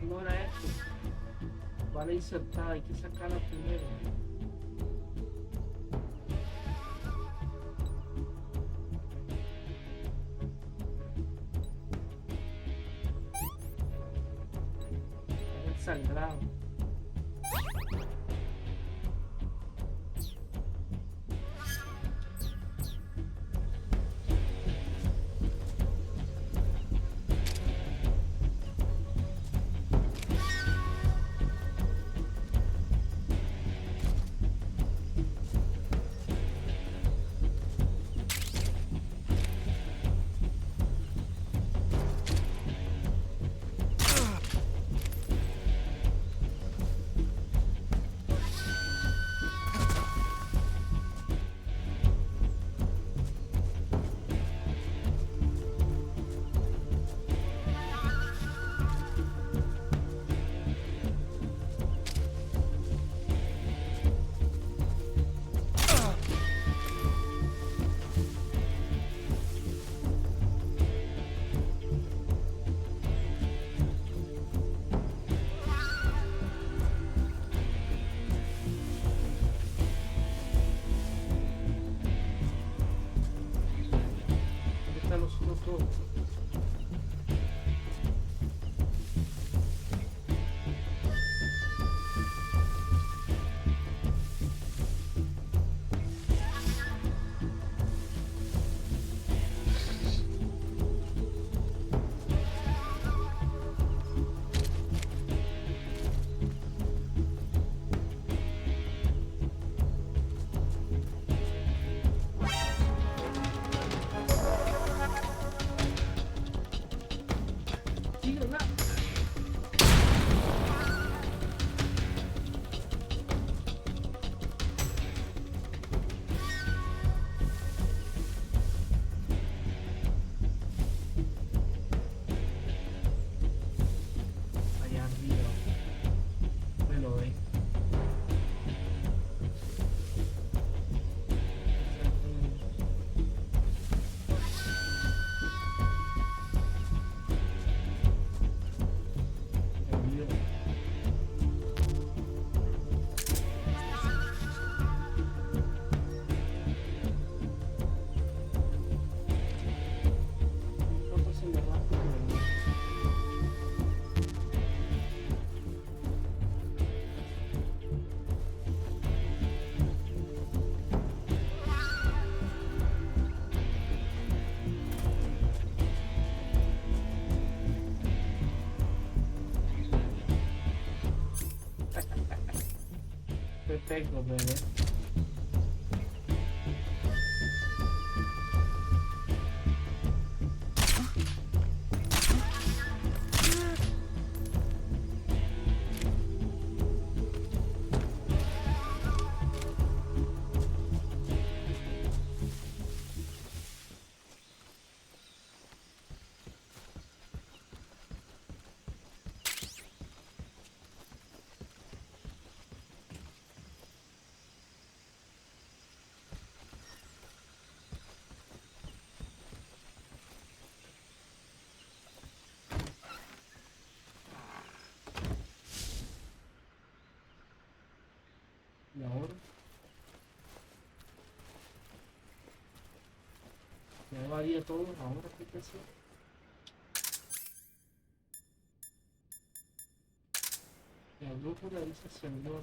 no era esto. Vale insertada, hay que sacarla primero. Era sangrado. tengo, bebé. Y ahora ya varía todo. Ahora qué que hacer. Y el grupo de dice servidor.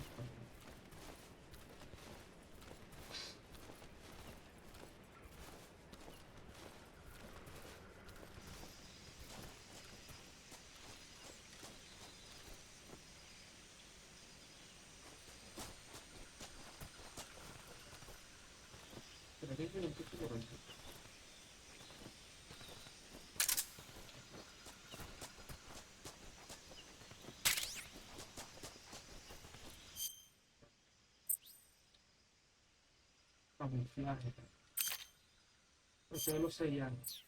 Pero qué quiero que por aquí. Camuflaje. Eso lo sellamos.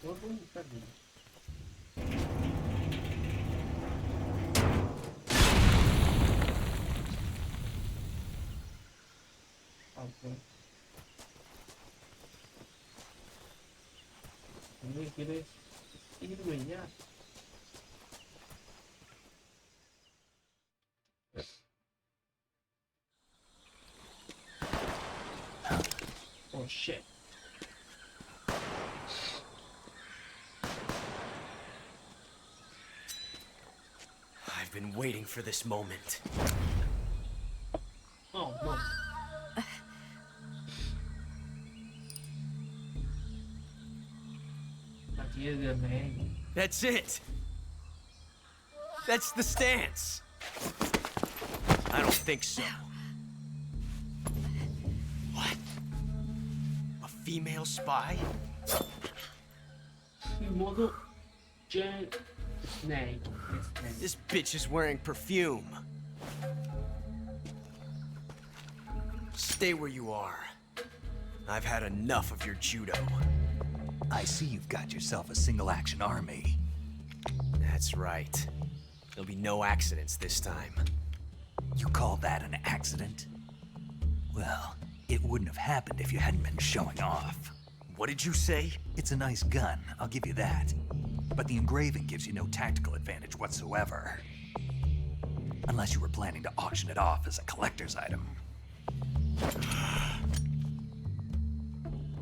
Todo un término. Okay. ¿Dónde quieres irme ya? Oh shit. I've been waiting for this moment. Oh no. Aquí es de man. That's it. That's the stance. I don't think so. What? A female spy? Modo jet snake. This bitch is wearing perfume. Stay where you are. I've had enough of your judo. I see you've got yourself a single-action army. That's right. There'll be no accidents this time. You call that an accident? Well, it wouldn't have happened if you hadn't been showing off. What did you say? It's a nice gun, I'll give you that. But the engraving gives you no tactical advantage whatsoever. Unless you were planning to auction it off as a collector's item.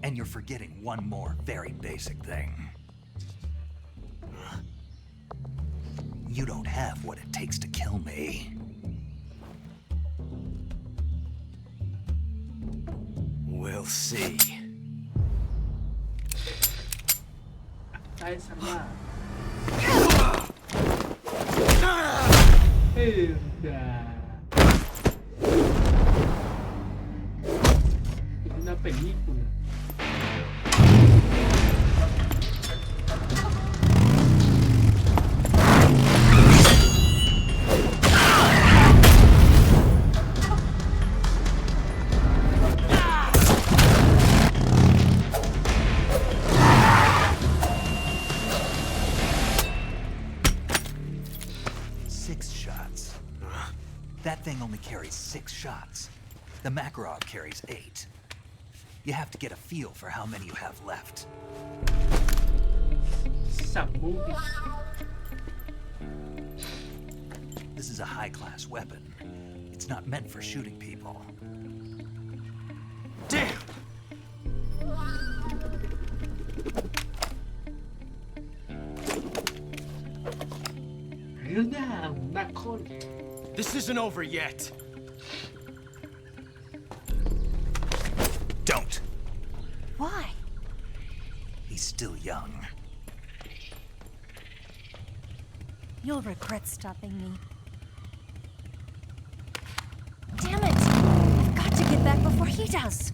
And you're forgetting one more very basic thing. You don't have what it takes to kill me. We'll see. Está desarmada. Es una película. That thing only carries 6 shots. The Mejoraa carries 8. You have to get a feel for how many you have left. This is a high-class weapon. It's not meant for shooting people. Damn! This isn't over yet. Don't. Why? He's still young. You'll regret stopping me. Damn it! I've got to get back before he does.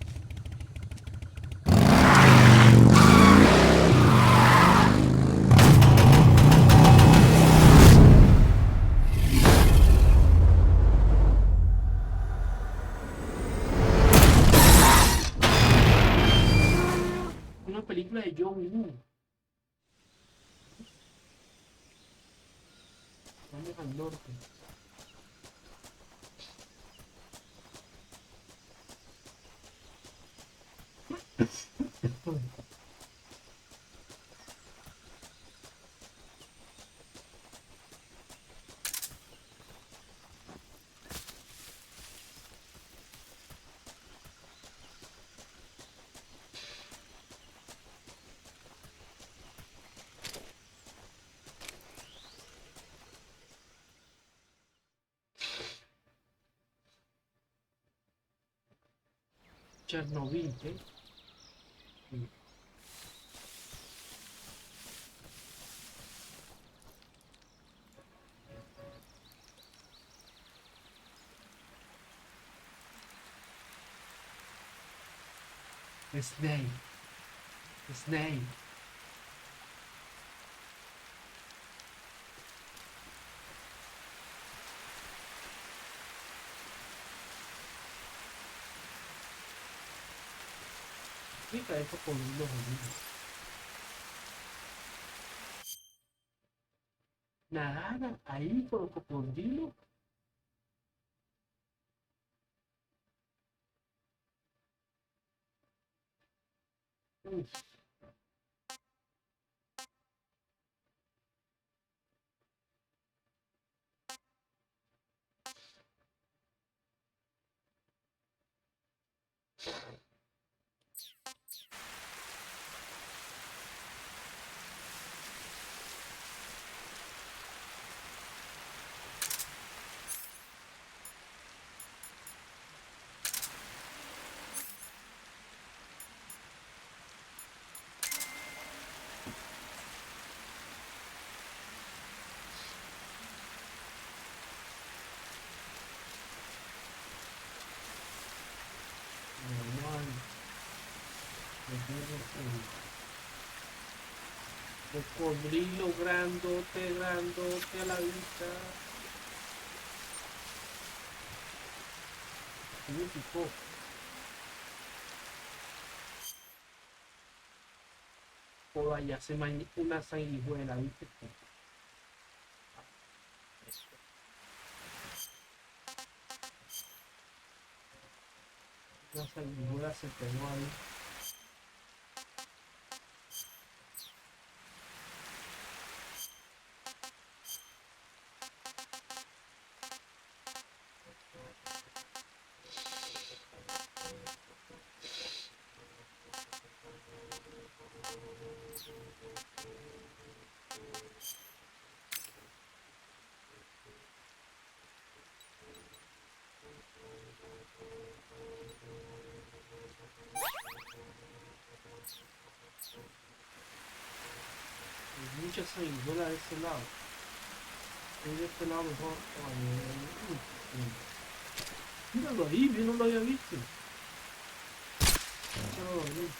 Una película de John Woo. Vamos al norte. Chernobyl, ¿eh? Sí. Snake. Snake. Mira eso con los amigos. Nadar ahí con los cocodrilos. Cocodrilo grandote, grandote a la vista. Me picó. O vaya, se una sanguijuela, ¿viste? Una sanguijuela se pegó ahí. Muchas sanguijuelas de ese lado. Y de este lado mejor. Míralo ahí, yo no lo había visto. Míralo ahí.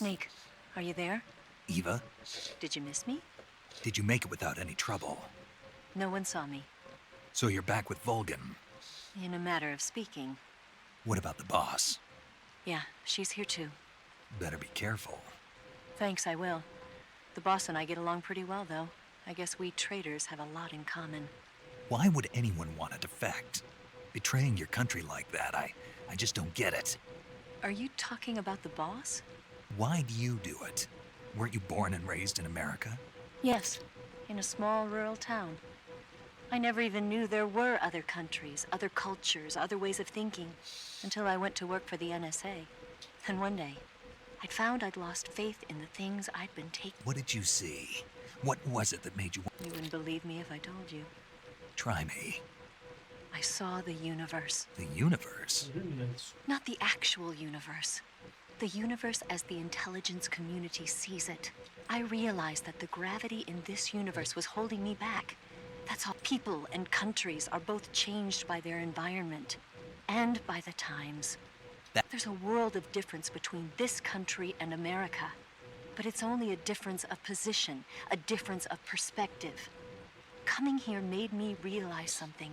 Snake, are you there? Eva, Did you miss me? did you make it without any trouble? No one saw me. So you're back with Vulcan. In a matter of speaking. What about the boss? Yeah, she's here too. Better be careful. Thanks, I will. The boss and I get along pretty well, though. I guess we traitors have a lot in common. Why would anyone want to defect? Betraying your country like that, I just don't get it. Are you talking about the boss? Why do you do it? Weren't you born and raised in America? Yes, in a small rural town. I never even knew there were other countries, other cultures, other ways of thinking, until I went to work for the NSA. And one day, I'd found I'd lost faith in the things I'd been taking. What did you see? What was it that made you... You wouldn't believe me if I told you. Try me. I saw the universe. The universe? Not the actual universe. The universe as the intelligence community sees it. I realized that the gravity in this universe was holding me back. That's how people and countries are both changed by their environment and by the times. There's a world of difference between this country and America, but it's only a difference of position, a difference of perspective. Coming here made me realize something.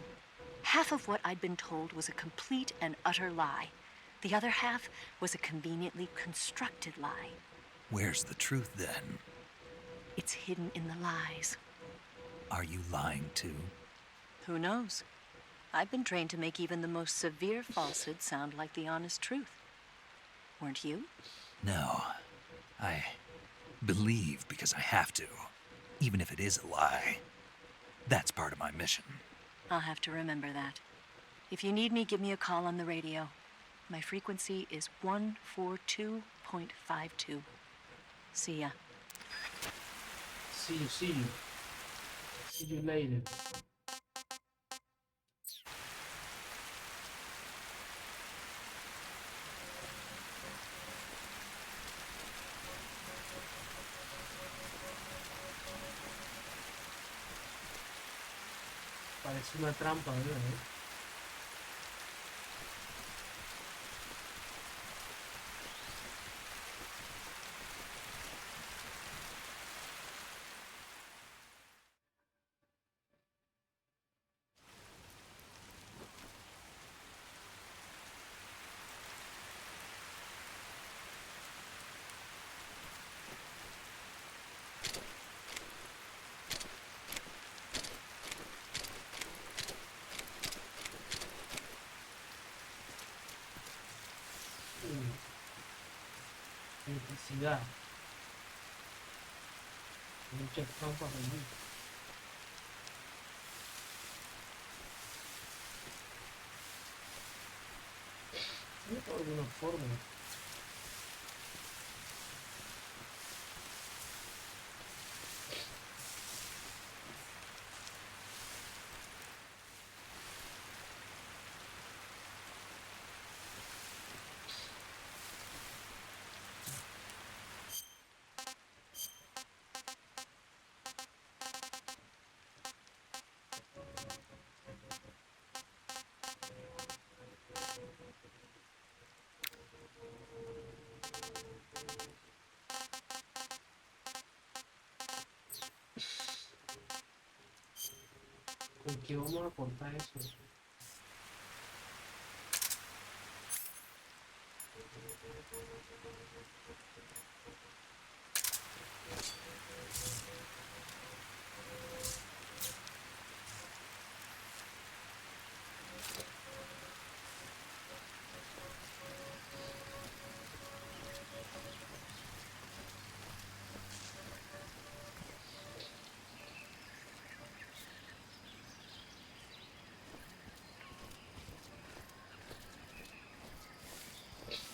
Half of what I'd been told was a complete and utter lie. The other half was a conveniently constructed lie. Where's the truth, then? It's hidden in the lies. Are you lying, too? Who knows? I've been trained to make even the most severe falsehood sound like the honest truth. Weren't you? No. I believe because I have to, even if it is a lie. That's part of my mission. I'll have to remember that. If you need me, give me a call on the radio. My frequency is 142.52. See ya. See you. See you later. Parece una trampa, ¿verdad? Velocidaad. Muchas trampas allí. De alguna forma. ¿Con qué vamos a cortar eso?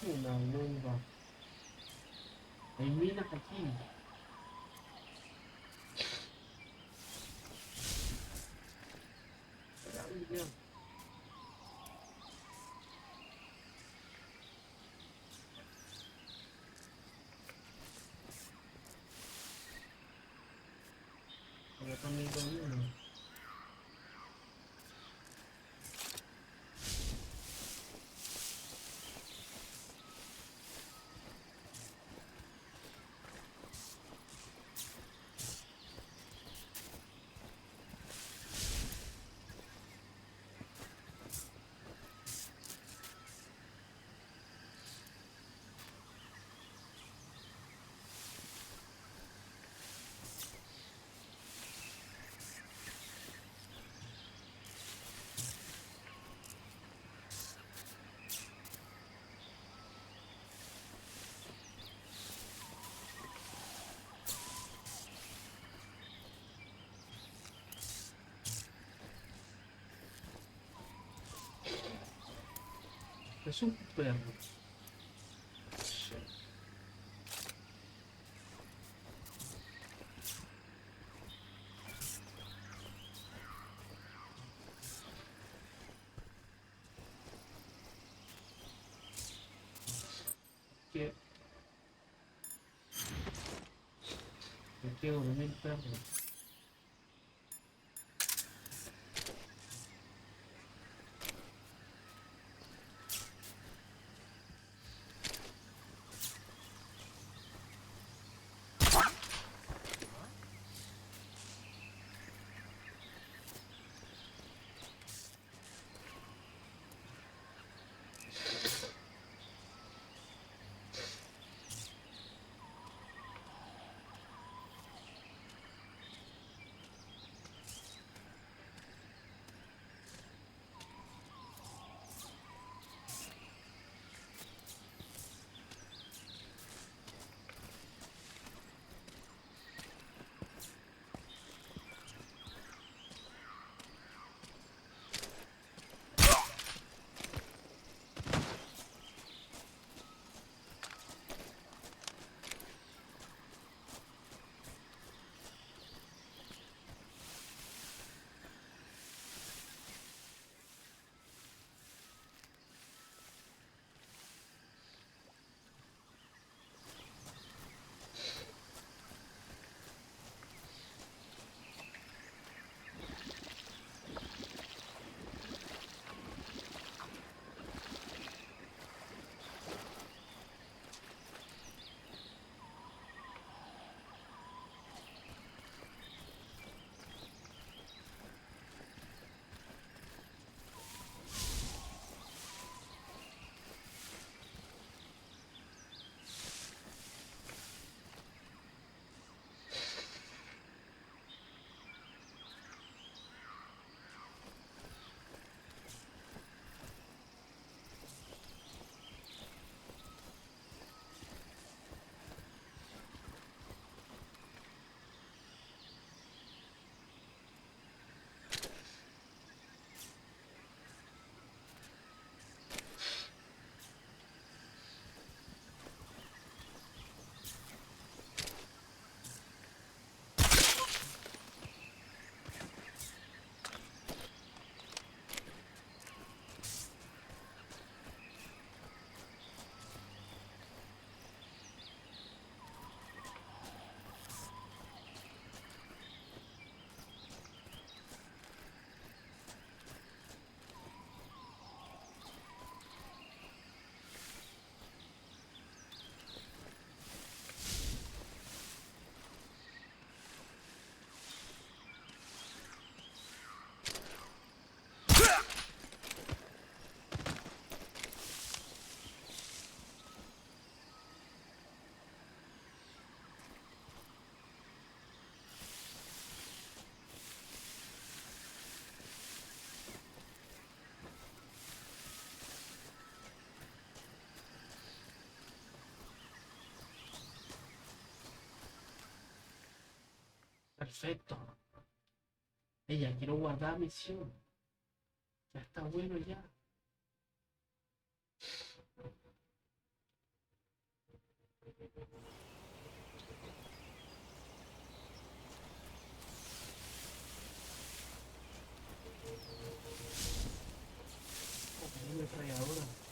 Una bomba. Hay minas aquí. Maravilla. Acá también hay una. Es un perro. ¿Qué? Me quiero dormir, perro. Perfecto. Ella, quiero guardar misión. Ya está bueno ya. Ametralladora.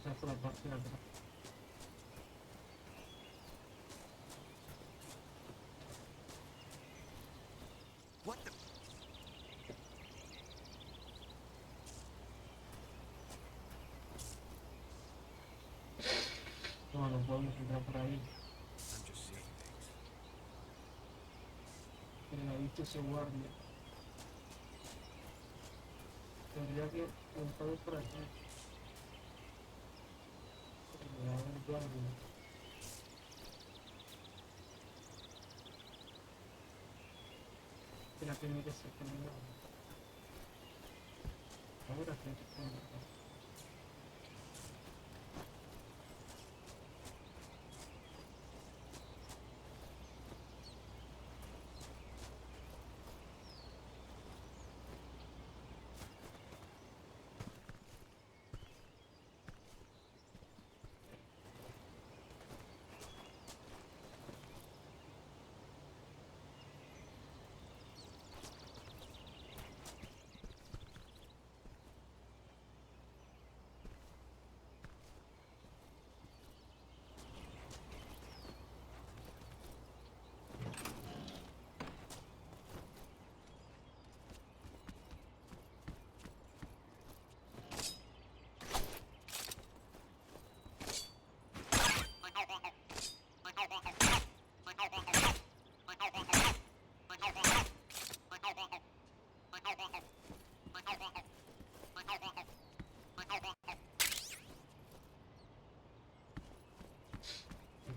entrar por la parte de atrás. No, no podemos entrar por ahí. Pero ahí visto ese guardia. Tendría que entrar por aquí. Pero el guardia. Espera que mire ese camino. Ahora creo que está acá.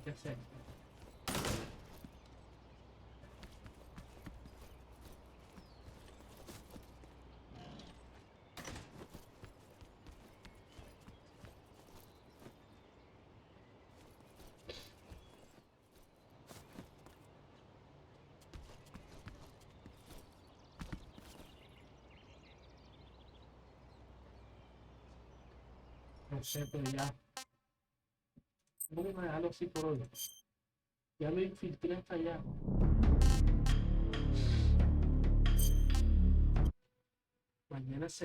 ¿Qué hacer? No sé, pero ya. Vamos a dejarlo así por hoy. Ya lo infiltré hasta allá. Mañana se